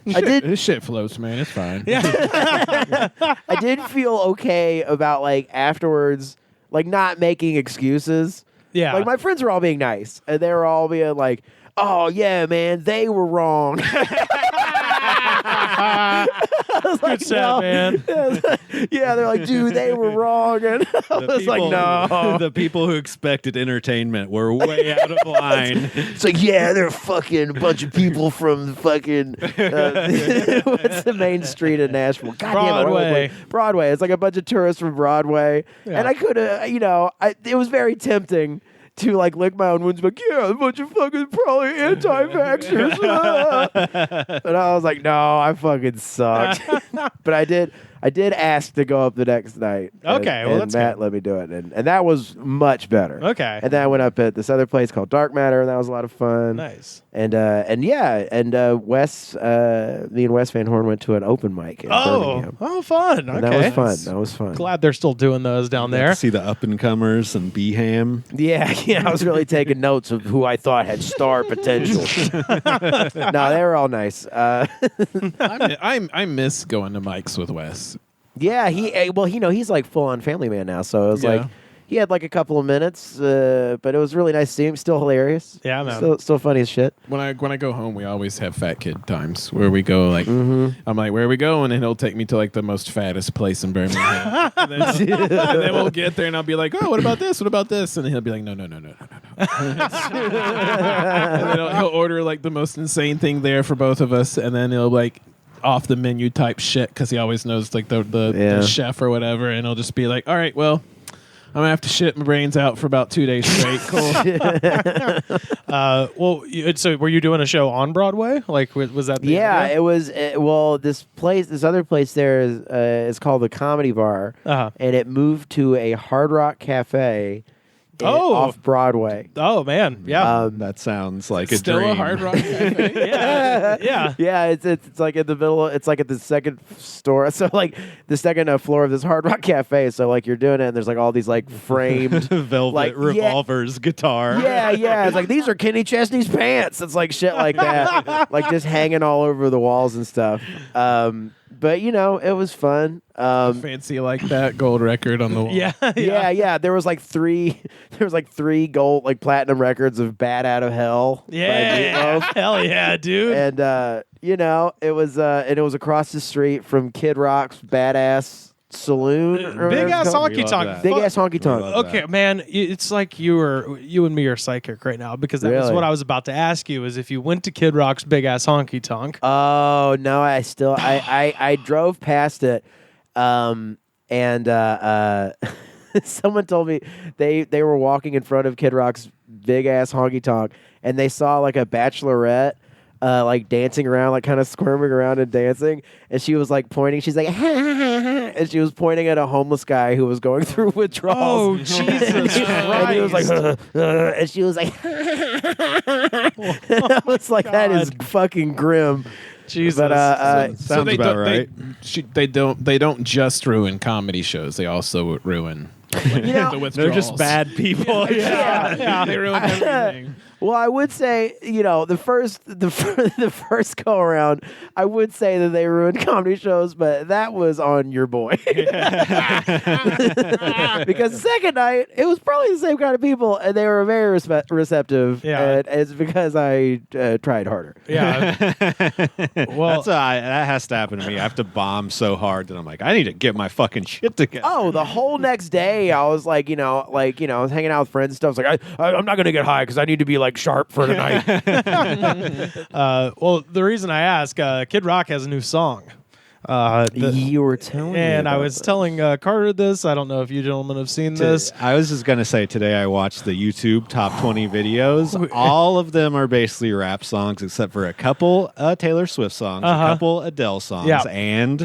I did. This shit floats, man. It's fine. Yeah. I did feel okay about like afterwards, like not making excuses. Yeah. Like my friends were all being nice, and they were all being like, "Oh yeah, man, they were wrong." I was like, Good set, no. man. Yeah, they're like, dude, they were wrong, and I was like, no. The people who expected entertainment were way out of line. It's like, yeah, they're fucking bunch of people from fucking what's the main street in Nashville? God Broadway. Damn it, Broadway. It's like a bunch of tourists from Broadway, and I could have, it was very tempting to like lick my own wounds, like, yeah, a bunch of fucking probably anti-vaxxers. And I was like, no, I fucking sucked. But I did ask to go up the next night. Okay, well, and that's Matt good. let me do it, and that was much better. Okay. And then I went up at this other place called Dark Matter, and that was a lot of fun. Nice. And Wes, me and Wes Van Horn went to an open mic in Birmingham. Oh, fun. And Okay. That was fun. Glad they're still doing those down there. See the up and comers and Beham. Yeah, I was really taking notes of who I thought had star potential. No, they were all nice. I miss going to mics with Wes. Yeah, he's like full on family man now. So it was like he had like a couple of minutes, but it was really nice to see him. Still hilarious. Yeah, man. Still funny as shit. When I go home, we always have fat kid times where we go like I'm like, where are we going? And he'll take me to like the most fattest place in Birmingham. and then we'll get there and I'll be like, oh, what about this? What about this? And he'll be like, no. And then he'll order like the most insane thing there for both of us, and then he'll like off the menu type shit because he always knows like the chef or whatever, and he'll just be like, all right, well, I'm gonna have to shit my brains out for about 2 days straight. Cool. So were you doing a show on Broadway? Like, was that? It was. This other place there is called the Comedy Bar, and it moved to a Hard Rock Cafe off Broadway. Oh man, yeah. That sounds like a Still dream. a Hard Rock Cafe. Yeah, it's like in the middle. It's like at the second store. So like the second floor of this Hard Rock Cafe. So like you're doing it, and there's like all these like framed Velvet like, Revolver's guitar. Yeah. It's like these are Kenny Chesney's pants. It's like shit like that, like just hanging all over the walls and stuff. But it was fun. Fancy like that gold record on the wall. Yeah. There was like three gold, like platinum records of "Bad Out of Hell." by Yeah, Meatloaf. hell yeah, dude. And it was across the street from Kid Rock's Badass Saloon. or Big whatever ass it's called. honky love tonk. that. Big ass honky tonk. Okay, man, it's like you and me are psychic right now because that was Really? what I was about to ask you. Is if you went to Kid Rock's Big Ass Honky Tonk. Oh no, I drove past it, and someone told me they were walking in front of Kid Rock's Big Ass Honky Tonk, and they saw like a bachelorette. Like dancing around, like kind of squirming around and dancing, and she was like pointing. She's like, and she was pointing at a homeless guy who was going through withdrawals. Oh Jesus Christ! And he was like, and she was like, I was like, that is fucking grim. Jesus. But Sounds about right. They don't just ruin comedy shows. They also ruin the They're withdrawals. just bad people. Yeah. They ruin everything. Well, I would say, the first go around, I would say that they ruined comedy shows, but that was on your boy. Because the second night, it was probably the same kind of people, and they were very receptive. Yeah. And it's because I tried harder. Yeah. Well, that has to happen to me. I have to bomb so hard that I'm like, I need to get my fucking shit together. Oh, the whole next day, I was like, I was hanging out with friends and stuff. I was like, I'm not going to get high because I need to be like sharp for tonight. well, the reason I ask, Kid Rock has a new song. You were telling me. And I about was this. telling Carter this. I don't know if you gentlemen have seen this. I was just going to say today I watched the YouTube top 20 videos. All of them are basically rap songs except for a couple Taylor Swift songs, a couple Adele songs, Yeah. and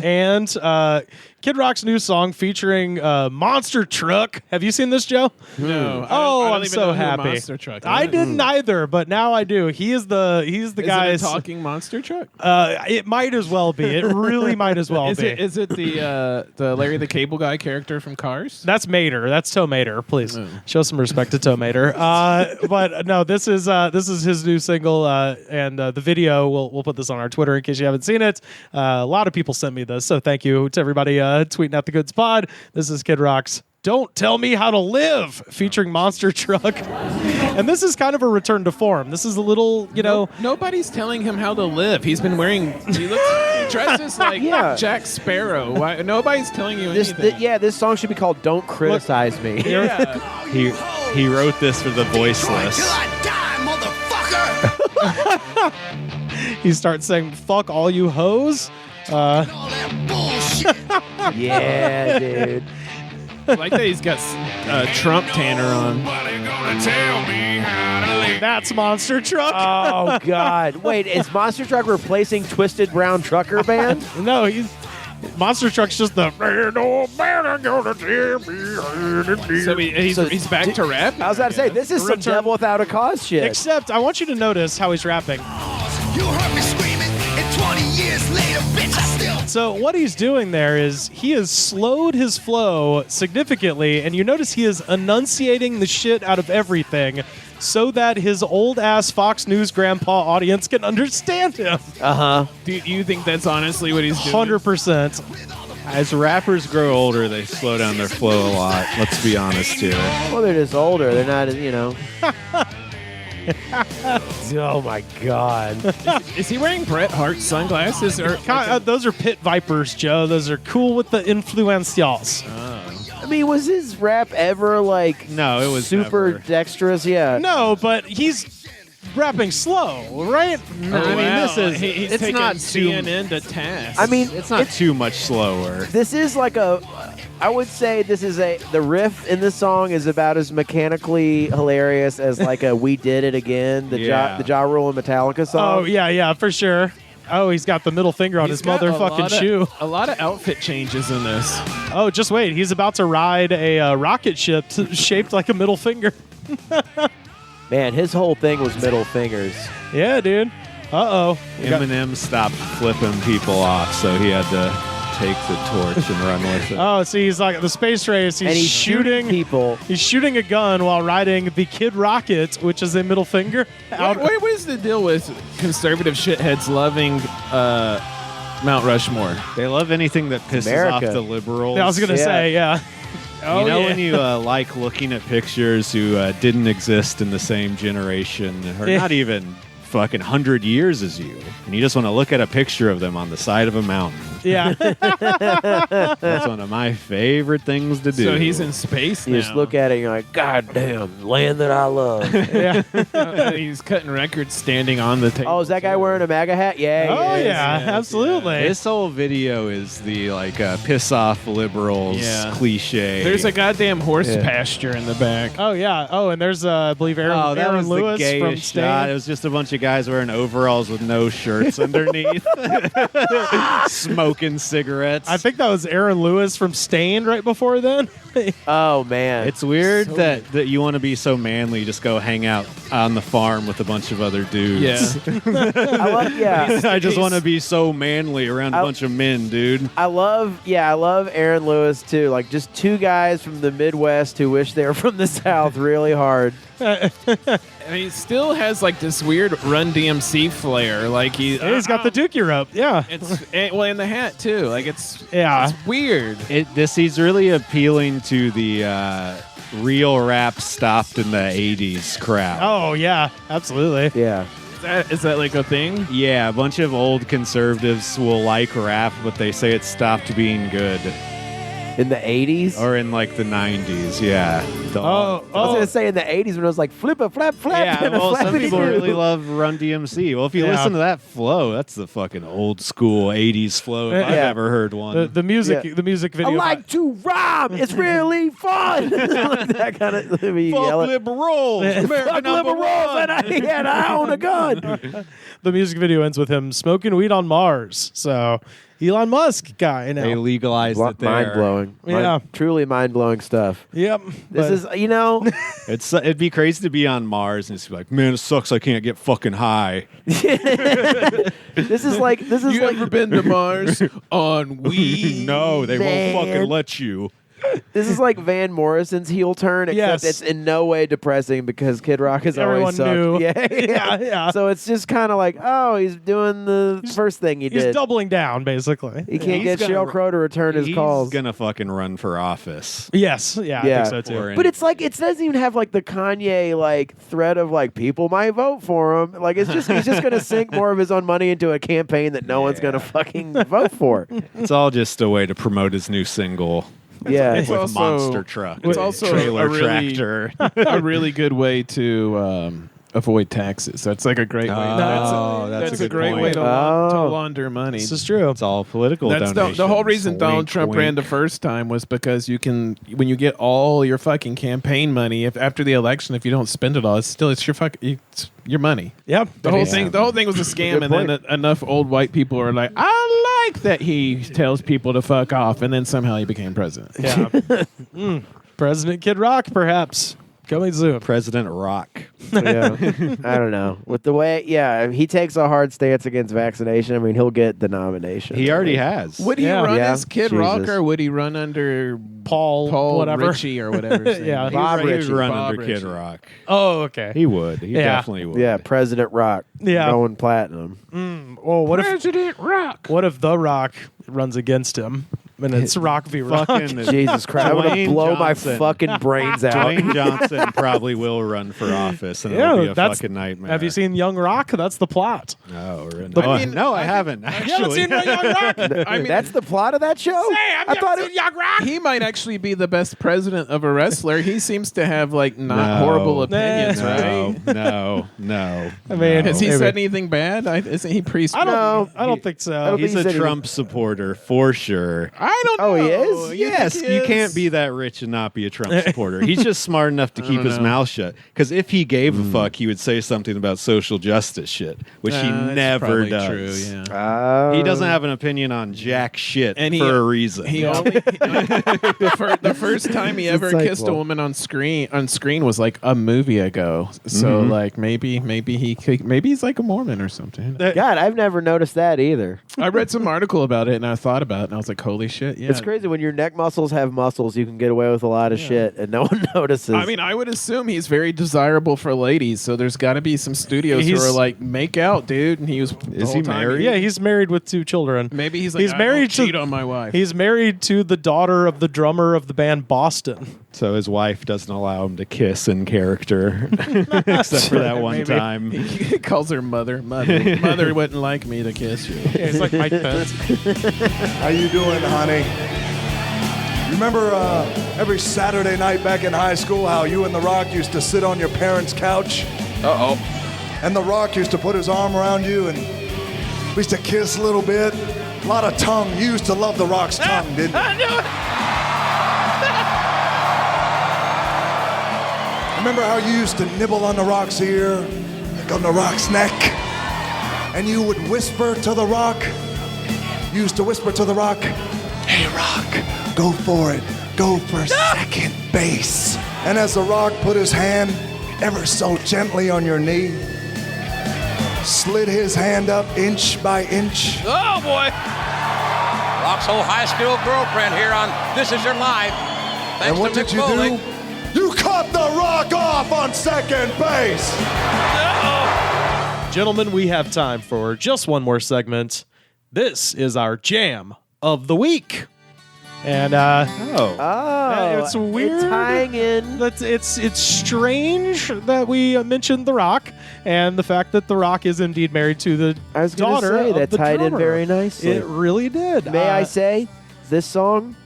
Kid Rock's new song featuring Monster Truck. Have you seen this, Joe? No. Oh, I don't I'm even so know who happy. Monster Truck I is. didn't either, but now I do. He's the Is guy. it a talking monster truck? It might as well be. It really might as well be. Is it the Larry the Cable Guy character from Cars? That's Mater. That's Toe Mater. Please show some respect to Toe Mater. But no, this is his new single, and the video. We'll put this on our Twitter in case you haven't seen it. A lot of people sent me this, so thank you to everybody tweeting out the Goods Pod. This is Kid Rock's "Don't Tell Me How to Live" featuring Monster Truck, and this is kind of a return to form. This is a little, Nobody's telling him how to live. He dresses like Yeah. Jack Sparrow. Why? Nobody's telling you This, anything. this song should be called "Don't Criticize Me." Yeah. he wrote this for the voiceless. He starts saying "fuck all you hoes." Yeah, dude. I like that he's got Trump Tanner on. That's Monster Truck. Oh God! Wait, is Monster Truck replacing Twisted Brown Trucker Band? No, Monster Truck's just the. So he's back to rap? I was about to say this is some Return- Devil Without a Cause shit. Except I want you to notice how he's rapping. You heard me screaming, and 20 years later, bitch, I still. So what he's doing there is he has slowed his flow significantly, and you notice he is enunciating the shit out of everything so that his old-ass Fox News grandpa audience can understand him. Do you think that's honestly what he's doing? 100%. As rappers grow older, they slow down their flow a lot. Let's be honest here. Well, they're just older. They're not, Oh my God! Is he wearing Bret Hart sunglasses? Or Those are pit vipers, Joe. Those are cool with the influencials. I mean, was his rap ever like No, it was super never. dexterous? Yeah. No, but he's rapping slow, right? No, I mean, this is. He's it's taking not too. CNN to task. I mean, It's not too much slower. this is like I would say this is the riff in this song is about as mechanically hilarious as like a "We Did It Again," the Yeah. Ja Rule and Metallica song. Oh, yeah, for sure. Oh, he's got the middle finger on his got motherfucking shoe. A lot of outfit changes in this. Oh, just wait. He's about to ride a rocket ship shaped like a middle finger. Man, his whole thing was middle fingers. Yeah, dude. Uh-oh. Eminem stopped flipping people off, so he had to take the torch and run with it. Oh, see, he's like the space race. And he's shooting people. He's shooting a gun while riding the Kid Rocket, which is a middle finger. What is the deal with conservative shitheads loving Mount Rushmore? They love anything that pisses America. off the liberals. I was gonna say, yeah. You know when you like looking at pictures who didn't exist in the same generation, or not even fucking 100 years as you, and you just want to look at a picture of them on the side of a mountain. Yeah. That's one of my favorite things to do. So he's in space now. You just look at it and you're like, God damn, land that I love. Yeah. He's cutting records standing on the table. Oh, is that guy wearing a MAGA hat? Yeah. Oh, he is. yeah, absolutely. This whole video is the piss off liberals cliche. There's a goddamn horse pasture in the back. Oh, yeah. Oh, and there's, I believe, Aaron, that was Lewis the from gayest Stain. shot. It was just a bunch of guys wearing overalls with no shirts underneath, smoking cigarettes. I think that was Aaron Lewis from Stained right before then. Oh, man. It's weird that you want to be so manly, just go hang out on the farm with a bunch of other dudes. Yeah. I just want to be so manly around a bunch of men, dude. I love Aaron Lewis too. Like just two guys from the Midwest who wish they were from the South really hard. And he still has like this weird Run DMC flair. Like he's got the dookie rope. Yeah. And the hat too. Like it's weird. He's really appealing to the real rap stopped in the 80s crowd. Oh, yeah. Absolutely. Yeah. Is that like a thing? Yeah, a bunch of old conservatives will like rap, but they say it stopped being good. In the 80s? Or in like the 90s, yeah. I was going to say in the 80s when it was like flip a flap flap. Yeah, and a well, some flappity people doo. really love Run DMC. Well, if you listen to that flow, that's the fucking old school 80s flow if I've ever heard one. The music video. I like to rhyme. It's really fun. Like that kind of. Fuck liberals. Fuck liberals. And I own a gun. The music video ends with him smoking weed on Mars. So Elon Musk guy now. They legalized it there. Mind blowing. Yeah. Truly mind blowing stuff. Yep. This is, it'd be crazy to be on Mars and just be like, man, it sucks. I can't get fucking high. This is like. You ever been to Mars on weed? No, they Man. won't fucking let you. This is like Van Morrison's heel turn, except Yes. it's in no way depressing because Kid Rock has Everyone always sucked. knew. Yeah. So it's just kind of like, oh, he's doing the first thing he He's did. doubling down, basically. He can't get Sheryl Crow to return his calls. He's gonna fucking run for office. Yes. Yeah, I think so too. But it's like it doesn't even have like the Kanye like threat of like people might vote for him. Like it's just he's just gonna sink more of his own money into a campaign that no one's gonna fucking vote for. It's all just a way to promote his new single. Yeah, It's with also- monster truck. It's also trailer a really- tractor. A really good way to avoid taxes. That's like a great way. That's a good great point. way to launder money. This is true. It's all political That's donations. the whole reason Donald Wink, Trump wink. ran the first time was because you can, when you get all your fucking campaign money, if after the election, if you don't spend it all, it's your money. Yep. The whole thing was a scam, and then enough old white people are like, I like that he tells people to fuck off, and then somehow he became president. Yeah. President Kid Rock, perhaps. Coming soon. President Rock. Yeah. I don't know. With the way, he takes a hard stance against vaccination. I mean, he'll get the nomination. He already has. Would he run Yeah. as Kid Rock, or would he run under Paul whatever. Ritchie or whatever? his name Yeah. is? Bob He would Ritchie. run Bob under Kid Ritchie. Rock. Oh, okay. He would. He definitely would. Yeah, President Rock. Yeah. Going platinum. Well, what President Rock. if The Rock runs against him? And it's Rock v. Rock. Fucking Jesus Christ. I'm going to Dwayne blow my Johnson. fucking brains out. Dwayne Johnson probably will run for office, and it'll be a fucking nightmare. Have you seen Young Rock? That's the plot. No, The- I haven't. You haven't Actually, seen Young Rock? I mean, That's the plot of that show? I thought it Young Rock. he might actually be the best president of a wrestler. He seems to have like not horrible opinions, right? No. I mean, Has he maybe. said anything bad? Isn't he pretty? I don't think so. don't He's think he a said Trump supporter for sure. I I don't know. Oh, he is? Yes, you can't be that rich and not be a Trump supporter. He's just smart enough to keep his mouth shut. Because if he gave a fuck, he would say something about social justice shit, which he That's never probably does. True, yeah. He doesn't have an opinion on jack shit And for a reason. He only the first time he ever kissed a woman on screen was like a movie ago. So like maybe he's like a Mormon or something. God, I've never noticed that either. I read some article about it and I thought about it and I was like, holy shit, yeah. It's crazy when your neck muscles have muscles, you can get away with a lot of shit and no one notices. I mean, I would assume he's very desirable for ladies, so there's got to be some studios who are like, make out, dude. And he was. Is he married? Yeah, he's married with 2 children. Maybe he's like, he's I married don't cheat to on my wife. He's married to the daughter of the drummer of the band Boston. So his wife doesn't allow him to kiss in character, except for that one time. He calls her mother. Mother wouldn't like me to kiss you. Yeah, he's like Mike Pence. How you doing, honey? Remember every Saturday night back in high school how you and The Rock used to sit on your parents' couch? Uh-oh. And The Rock used to put his arm around you and we used to kiss a little bit. A lot of tongue. You used to love The Rock's tongue, didn't you? I knew it. Remember how you used to nibble on The Rock's ear, like on The Rock's neck? And you would whisper to The Rock? You used to whisper to The Rock, "Hey, Rock, go for it. Go for second base." And as The Rock put his hand ever so gently on your knee, slid his hand up inch by inch. Oh, boy. Rock's old high school girlfriend here on This Is Your Life. Thanks And what to did Mick you Foley. do? You cut The Rock off on second base. Gentlemen, we have time for just one more segment. This is our jam of the week. And it's weird. It's tying in. It's strange that we mentioned The Rock and the fact that The Rock is indeed married to the I was gonna daughter say of that the tied in drummer. very nicely. It really did. May I say, this song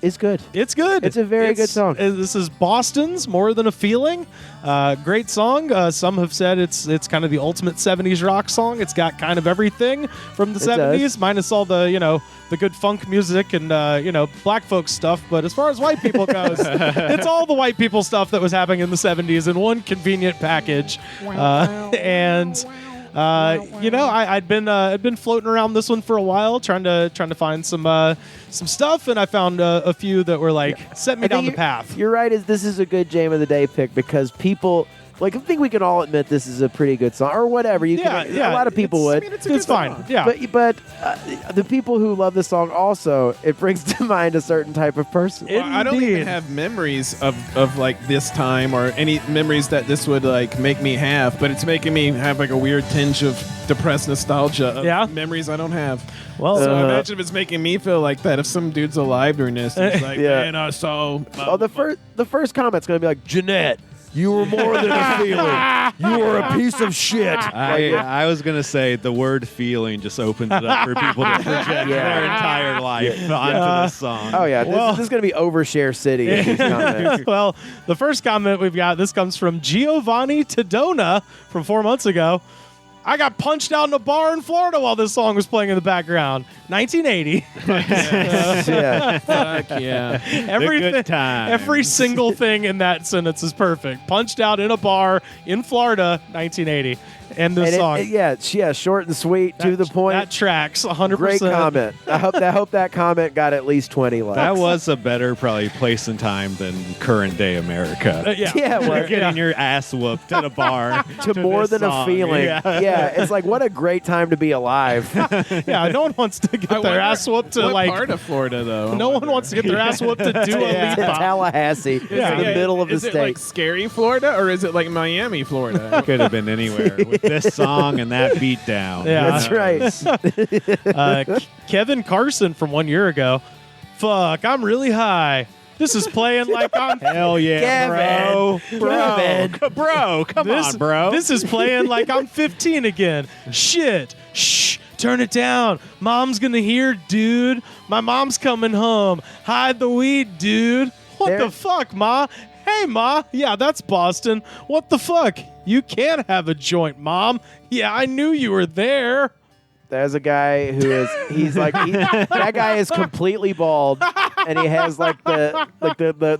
is good. It's good. It's a very good song. This is Boston's More Than a Feeling. Great song. Some have said it's kind of the ultimate 70s rock song. It's got kind of everything from the 70s, does. minus all the, the good funk music and, black folk stuff. But as far as white people goes, it's all the white people stuff that was happening in the 70s in one convenient package. I'd been floating around this one for a while, trying to find some stuff, and I found a few that were like set me down the path. You're right. This is a good jam of the day pick because people. Like, I think we can all admit this is a pretty good song, or whatever. A lot of people would. It's fine. Song. Yeah. But the people who love this song also, it brings to mind a certain type of person. Well, I don't even have memories of like this time or any memories that this would like make me have, but it's making me have like a weird tinge of depressed nostalgia of memories I don't have. Well, so imagine if it's making me feel like that. If some dude's alive during this, and he's like, man, I saw. The first comment's gonna be like, Jeanette, you were more than a feeling. You were a piece of shit. I was going to say the word feeling just opens it up for people to project their entire life onto this song. Oh, yeah. This is going to be Overshare City. These comments. Well, the first comment we've got, this comes from Giovanni Tadona from 4 months ago. I got punched out in a bar in Florida while this song was playing in the background. 1980. Fuck yeah. Every single thing in that sentence is perfect. Punched out in a bar in Florida, 1980. And this song. Short and sweet, to the point. That tracks 100%. Great comment. I hope that comment got at least 20 likes. That was a better probably place and time than current day America. Well, getting your ass whooped at a bar to more than song. a feeling. It's like, what a great time to be alive. No one wants to get their ass whooped to what part of Florida though? No one wants to get their ass whooped to do a lead bop. Tallahassee. It's in the middle of the state. Is it like scary Florida or is it like Miami, Florida? It could have been anywhere with this song and that beat down. Yeah, that's right. Kevin Carson from 1 year ago. Fuck, I'm really high. This is playing like I'm hell yeah, bro, come on, bro. This is playing like I'm 15 again. Shit, shh, turn it down. Mom's gonna hear, dude. My mom's coming home. Hide the weed, dude. What the fuck, Ma? Hey, Ma. Yeah, that's Boston. What the fuck? You can't have a joint, Mom. Yeah, I knew you were there. There's a guy who is that guy is completely bald, and he has like the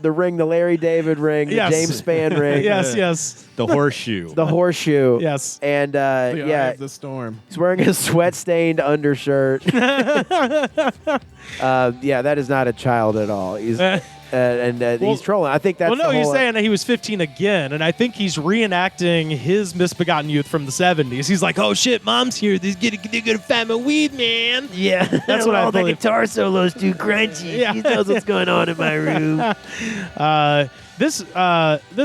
ring, the Larry David ring, the James Spann ring. Yes. The horseshoe. The horseshoe. Yes. And The Eye of the Storm. he's wearing a sweat-stained undershirt. That is not a child at all. He's he's trolling. I think that's he's saying that he was 15 again, and I think he's reenacting his misbegotten youth from the 70s. He's like, "Oh shit, mom's here. They're gonna find my weed, man." Yeah, that's what I the believe. guitar solo's too crunchy. Yeah. He knows what's going on in my room. This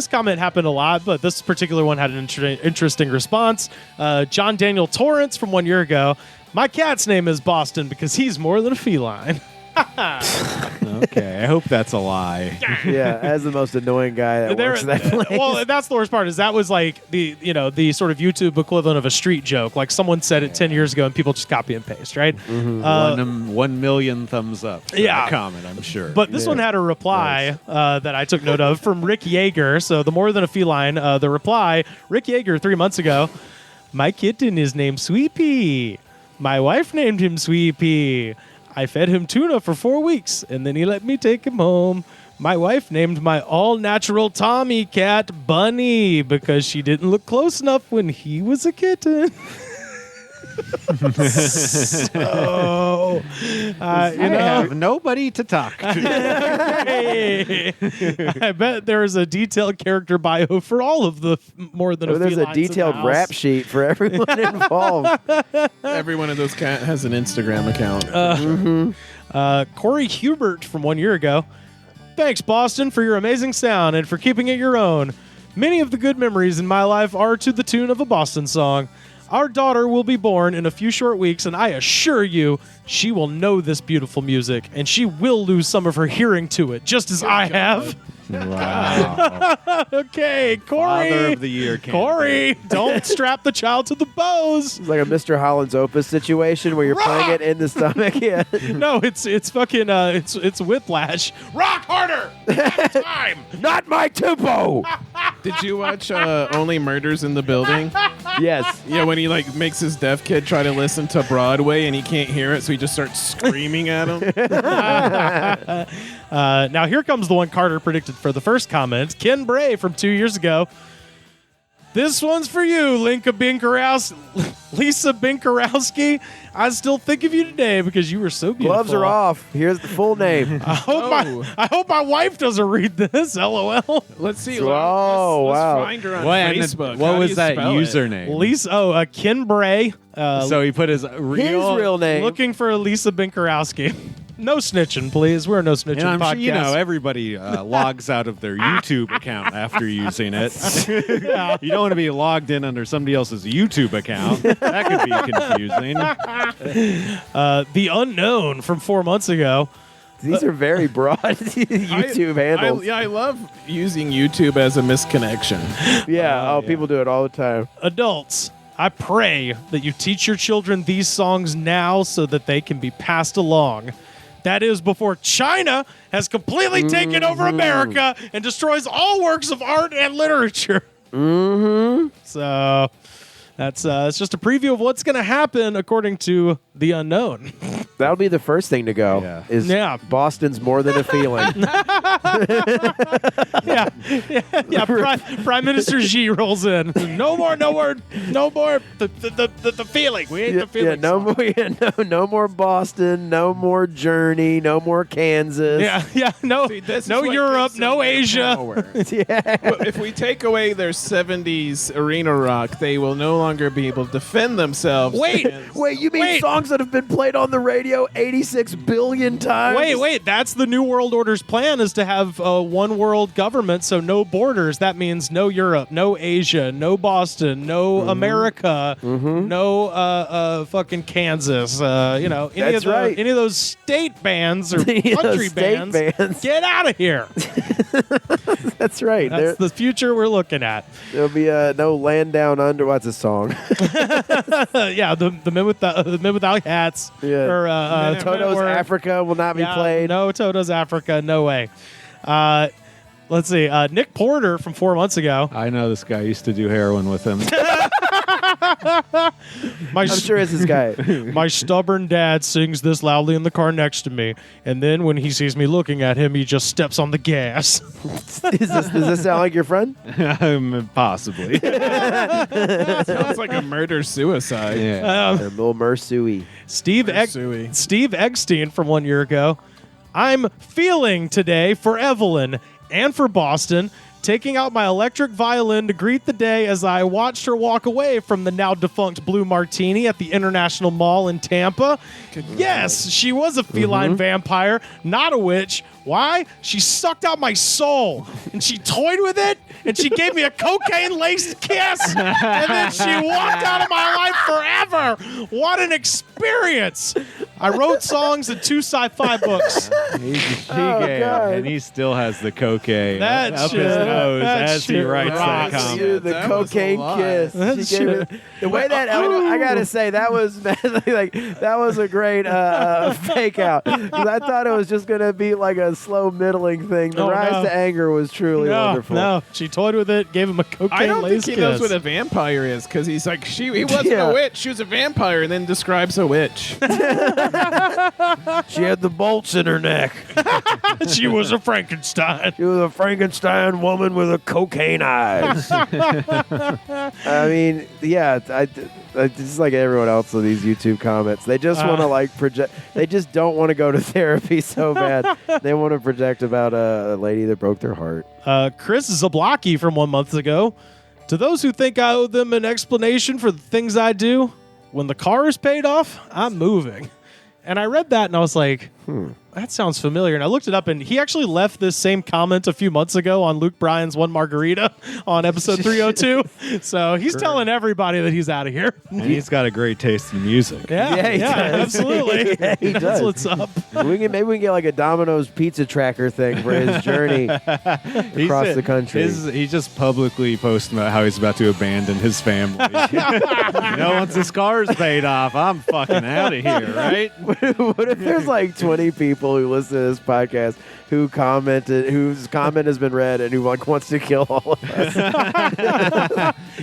comment happened a lot, but this particular one had an interesting response. John Daniel Torrance from 1 year ago. My cat's name is Boston because he's more than a feline. Okay, I hope that's a lie. Yeah, as the most annoying guy that works that place. Well, that's the worst part. Is that was like the sort of YouTube equivalent of a street joke. Like someone said it 10 years ago, and people just copy and paste, right? Mm-hmm. 1 million thumbs up. For that comment, I'm sure. But this one had a reply that I took note of from Rick Yeager. So the more than a feline, the reply, Rick Yeager 3 months ago. My kitten is named Sweet Pea. My wife named him Sweet Pea. I fed him tuna for 4 weeks, and then he let me take him home. My wife named my all-natural Tommy cat Bunny because she didn't look close enough when he was a kitten. So, I have nobody to talk to. Hey, I bet there is a detailed character bio for all of the more than a few there's a lines in the detailed house. rap sheet for everyone involved. Every one of those cat has an Instagram account. Corey Hubert from 1 year ago. Thanks, Boston, for your amazing sound and for keeping it your own. Many of the good memories in my life are to the tune of a Boston song. Our daughter will be born in a few short weeks, and I assure you she will know this beautiful music, and she will lose some of her hearing to it, just as I have. Wow. Okay, Corey. Father of the Year candidate. Corey, don't strap the child to the bows. It's like a Mr. Holland's Opus situation where you're playing it in the stomach. Yeah. No, it's fucking it's whiplash. Rock harder. Time. Not my tempo. Did you watch Only Murders in the Building? Yes. Yeah, when he like makes his deaf kid try to listen to Broadway and he can't hear it, so he just starts screaming at him. Now here comes the one Carter predicted for the first comment. Ken Bray from 2 years ago. This one's for you, Lisa Binkarowski. I still think of you today because you were so beautiful. Gloves are off. Here's the full name. I hope my wife doesn't read this. LOL. Let's see. Oh, let's wow. find her on What Facebook. what How do was you that spell it? username? Lisa. Ken Bray. So he put his real name. Looking for Lisa Binkarowski. No snitching, please. We're a no snitching And I'm podcast. sure, everybody logs out of their YouTube account after using it. You don't want to be logged in under somebody else's YouTube account. That could be confusing. The Unknown from 4 months ago. These are very broad YouTube handles. I love using YouTube as a misconnection. Yeah. People do it all the time. Adults, I pray that you teach your children these songs now so that they can be passed along. That is before China has completely taken over America and destroys all works of art and literature. Mm-hmm. So that's it's just a preview of what's going to happen according to The Unknown. That'll be the first thing to go. Yeah. Is Boston's more than a feeling. Prime Minister Xi rolls in. No more. The feeling. We ain't the feeling. No more Boston. No more Journey. No more Kansas. No, See, this is no what Europe. gives No them their Asia. power. Yeah. Well, if we take away their 70s arena rock, they will no longer be able to defend themselves. Wait, you mean songs that have been played on the radio 86 billion times? Wait. That's the New World Order's plan, is to have one world government, so no borders. That means no Europe, no Asia, no Boston, no America, no fucking Kansas. Any That's of right. any of those state bands or country state bands. Get out of here. That's right. That's the future we're looking at. There'll be no Land Down Under. What's a song? The men without hats. Yeah. Or Toto's Africa will not be played. No, Toto's Africa. No way. Let's see. Nick Porter from 4 months ago. I know this guy used to do heroin with him. I'm sure it's this guy. My stubborn dad sings this loudly in the car next to me, and then when he sees me looking at him, he just steps on the gas. Does this sound like your friend? Possibly. Sounds like a murder-suicide. Yeah. A little Mersui. Steve Eggstein from 1 year ago. I'm feeling today for Evelyn and for Boston, taking out my electric violin to greet the day as I watched her walk away from the now defunct Blue Martini at the International Mall in Tampa. Yes, she was a feline vampire, not a witch. Why? She sucked out my soul, and she toyed with it, and she gave me a cocaine-laced kiss, and then she walked out of my life forever. What an experience! I wrote songs and 2 sci-fi books. And he still has the cocaine That up shit- his nose that as he shit writes that rocks. comment. Dude, the That was a cocaine lot. kiss. That She gave shit- it, the way that I gotta say that was like that was a great fake out, 'cause I thought it was just gonna be like a slow middling thing. The Oh, rise no. to anger was truly wonderful. No, she toyed with it, gave him a cocaine I don't think laced he kiss. knows what a vampire is because he's like, he wasn't Yeah. a witch, she was a vampire, and then describes a witch. She had the bolts in her neck. She was a Frankenstein. She was a Frankenstein woman with a cocaine eyes. I mean, yeah, just like everyone else with these YouTube comments, they just want to like project. They just don't want to go to therapy so bad. They want to project about a lady that broke their heart. Chris Zablocki from 1 month ago. To those who think I owe them an explanation for the things I do, when the car is paid off, I'm moving. And I read that and I was like, that sounds familiar. And I looked it up, and he actually left this same comment a few months ago on Luke Bryan's One Margarita on episode 302. So he's telling everybody that he's out of here. And he's got a great taste in music. Yeah, he does. absolutely. Yeah, he That's does. what's up. Maybe we can get like a Domino's pizza tracker thing for his journey across the country. He just publicly posting about how he's about to abandon his family. Once his car's paid off, I'm fucking out of here, right? What if there's like 20 people who listen to this podcast who commented, whose comment has been read, and who like wants to kill all of us?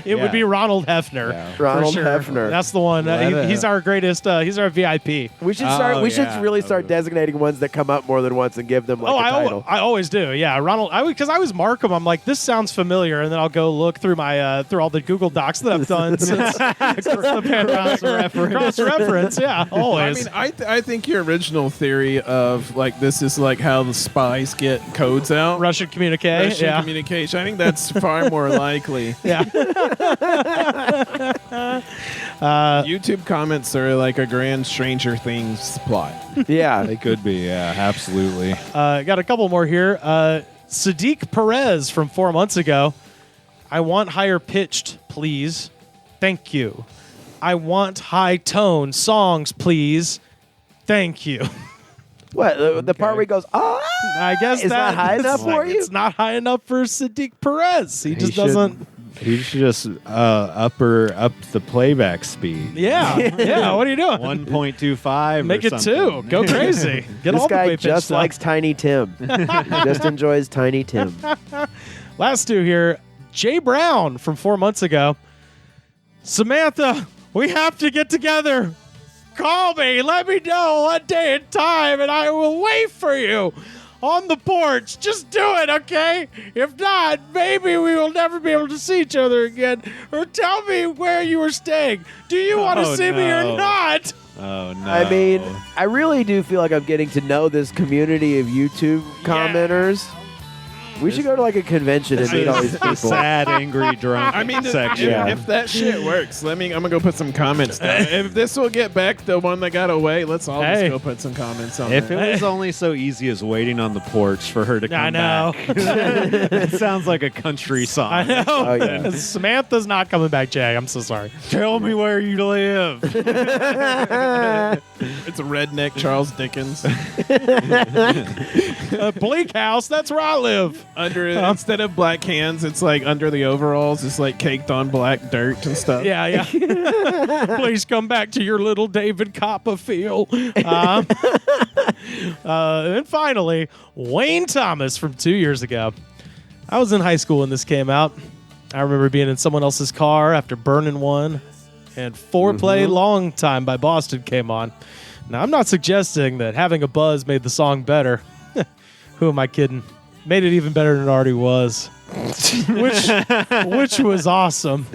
It would be Ronald Hefner. Yeah. for Ronald sure. Hefner. That's the one. He's our greatest. He's our VIP. We should start. We should yeah. really start designating ones that come up more than once and give them like a title. I always do. Yeah, Ronald. Because I always mark him. I'm like, this sounds familiar, and then I'll go look through my through all the Google Docs that I've done since the pandemic. Cross reference. Yeah, I always. mean, I think your original theory of like this is like how the spies get codes out. Russian communique. Russian yeah. communication. I think that's far more likely. Yeah. YouTube comments are like a grand Stranger Things plot. Yeah, They could be, yeah, absolutely. Got a couple more here. Sadiq Perez from 4 months ago. I want higher pitched, please. Thank you. I want high tone songs, please. Thank you. what the part where he goes, I guess is that not high enough for you? It's not high enough for Sadiq Perez. He just should- doesn't. He should just up the playback speed. Yeah, yeah. What are you doing? 1.25. Make or it something. 2. Go crazy. Get This all the guy way pitched just up. likes Tiny Tim. Just enjoys Tiny Tim. Last 2 here. Jay Brown from 4 months ago. Samantha, we have to get together. Call me. Let me know what day and time, and I will wait for you on the porch. Just do it, okay? If not, maybe we will never be able to see each other again. Or tell me where you were staying. Do you want to Oh, see me or no. not? Oh, no. I mean, I really do feel like I'm getting to know this community of YouTube commenters. We should go to like a convention and meet all these people. sad, angry, drunk I mean, section. if that shit works, I'm gonna go put some comments down. If this will get back the one that got away, let's all Hey. just go put some comments on If it. it was only so easy as waiting on the porch for her to come I know. back. It sounds like a country song. I know. Oh, yeah. Samantha's not coming back, Jay. I'm so sorry. Tell me where you live. It's a redneck Charles Dickens. Bleak House, that's where I live. Instead of black hands, it's like under the overalls, it's like caked on black dirt and stuff. Yeah, yeah. Please come back to your little David Copperfield. And finally, Wayne Thomas from 2 years ago. I was in high school when this came out. I remember being in someone else's car after burning one and Foreplay Long Time by Boston came on. Now, I'm not suggesting that having a buzz made the song better. Who am I kidding? Made it even better than it already was. which was awesome.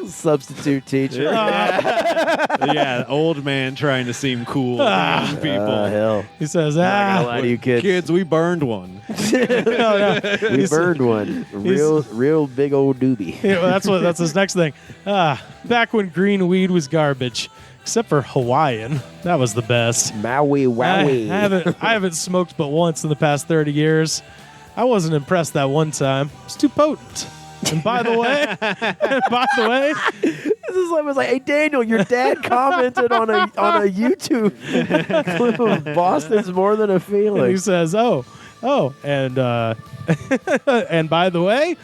Substitute teacher. Yeah, old man trying to seem cool. To young people. Hell. He says, Not gonna lie to you kids, we burned one. We burned one. Real big old doobie. Yeah, well, that's his next thing. Back when green weed was garbage, except for Hawaiian. That was the best. Maui wowie. I haven't smoked but once in the past 30 years. I wasn't impressed that one time. It's too potent. And by the way, this is like, was like, hey Daniel, your dad commented on a YouTube clip of Boston's More Than a Feeling. And he says, oh, and and by the way,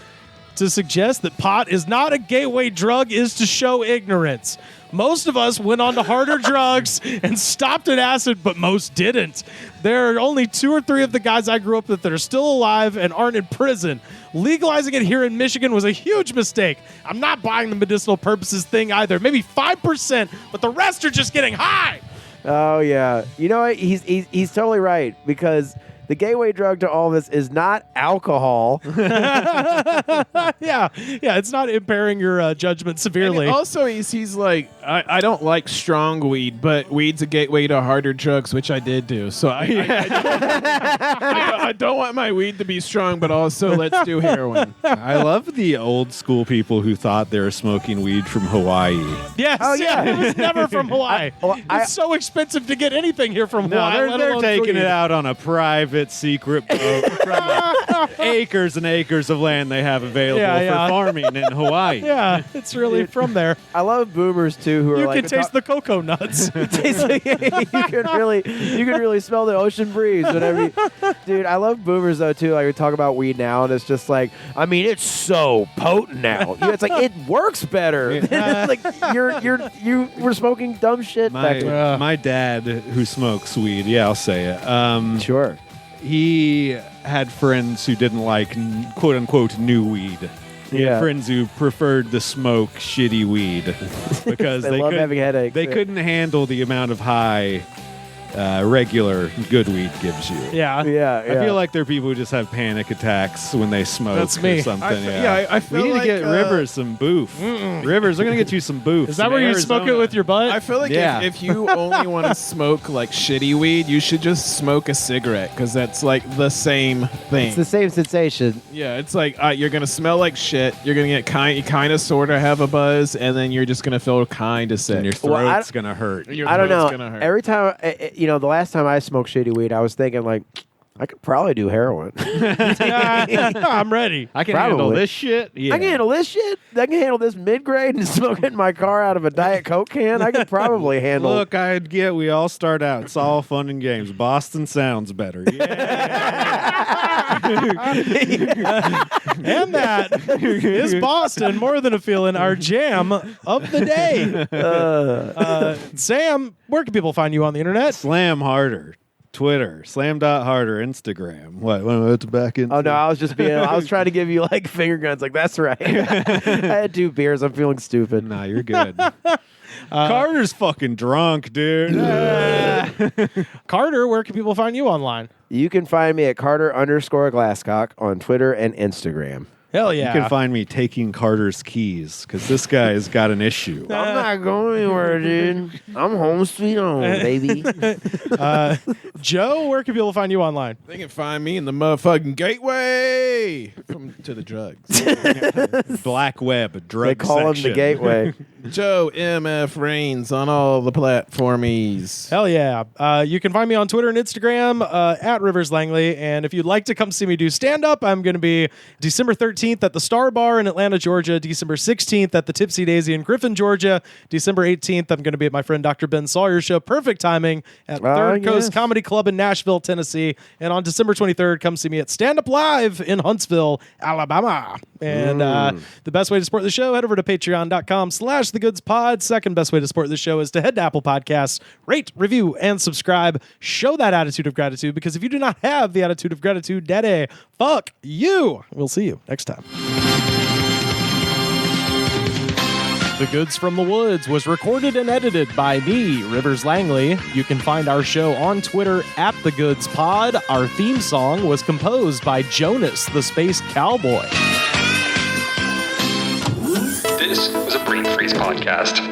to suggest that pot is not a gateway drug is to show ignorance. Most of us went on to harder drugs and stopped at acid, but most didn't. There are only 2 or 3 of the guys I grew up with that are still alive and aren't in prison. Legalizing it here in Michigan was a huge mistake. I'm not buying the medicinal purposes thing either. Maybe 5%, but the rest are just getting high. Oh yeah, you know what? He's totally right, because the gateway drug to all this is not alcohol. Yeah, it's not impairing your judgment severely. And also, he's like, I don't like strong weed, but weed's a gateway to harder drugs, which I did do. So I don't want my weed to be strong, but also let's do heroin. I love the old school people who thought they were smoking weed from Hawaii. Yes, Oh, yeah. it was never from Hawaii. It's so expensive to get anything here from Hawaii. let They're alone taking weed. it out on a private secret boat from acres and acres of land they have available for farming in Hawaii. Yeah, it's really from there. I love boomers too, who are You like, can taste the cocoa nuts. you can really smell the ocean breeze whenever dude, I love boomers though too. Like, we talk about weed now and it's just like, I mean, it's so potent now. It's like it works better. Like you were smoking dumb shit back then. My dad, who smokes weed, I'll say it. Sure. He had friends who didn't like quote unquote new weed. He had friends who preferred to smoke shitty weed because They love having headaches. They couldn't handle the amount of high regular good weed gives you. Yeah. I feel like there are people who just have panic attacks when they smoke That's me. or something. I feel we need like, to get Rivers some boof. Rivers, we're going to get you some boof. Is that where you smoke it with your butt? I feel like if you only want to smoke like shitty weed, you should just smoke a cigarette, because that's like the same thing. It's the same sensation. Yeah, it's like you're gonna smell like shit. You're gonna get kind of sort of have a buzz, and then you're just gonna feel kind of sick. And your throat's going to hurt. I don't know. Every time, the last time I smoked shitty weed, I was thinking like, I could probably do heroin. I'm ready. I can handle this shit. Yeah. I can handle this shit. I can handle this mid-grade and smoke it in my car out of a Diet Coke can. I could probably handle. Look, we all start out. It's all fun and games. Boston sounds better. Yeah. And that is Boston More Than a Feeling, our jam of the day. Sam, where can people find you on the internet? Slam harder. Twitter, slam.harder, Instagram. What? What's back in? Oh no, I was trying to give you like finger guns. Like, that's right. I had 2 beers. I'm feeling stupid. Nah, you're good. Carter's fucking drunk, dude. Carter, where can people find you online? You can find me at Carter_Glasscock on Twitter and Instagram. Hell yeah. You can find me taking Carter's keys, because this guy's got an issue. I'm not going anywhere, dude. I'm home sweet home, baby. Joe, where can people find you online? They can find me in the motherfucking gateway to the drugs. Black web, drug They call section. him the gateway. Joe MF Reigns on all the platformies. Hell yeah. You can find me on Twitter and Instagram at Rivers Langley. And if you'd like to come see me do stand-up, I'm going to be December 13th at the Star Bar in Atlanta, Georgia. December 16th at the Tipsy Daisy in Griffin, Georgia. December 18th, I'm going to be at my friend Dr. Ben Sawyer's show, Perfect Timing, at Third Coast Comedy Club in Nashville, Tennessee. And on December 23rd, come see me at Stand Up Live in Huntsville, Alabama. And the best way to support the show, head over to patreon.com/thegoodspod. Second best way to support the show is to head to Apple Podcasts, rate, review, and subscribe. Show that attitude of gratitude, because if you do not have the attitude of gratitude, daddy, fuck you. We'll see you next time. The Goods from the Woods was recorded and edited by me, Rivers Langley. You can find our show on Twitter at The Goods Pod. Our theme song was composed by Jonas, the Space Cowboy. This was a Brain Freeze podcast.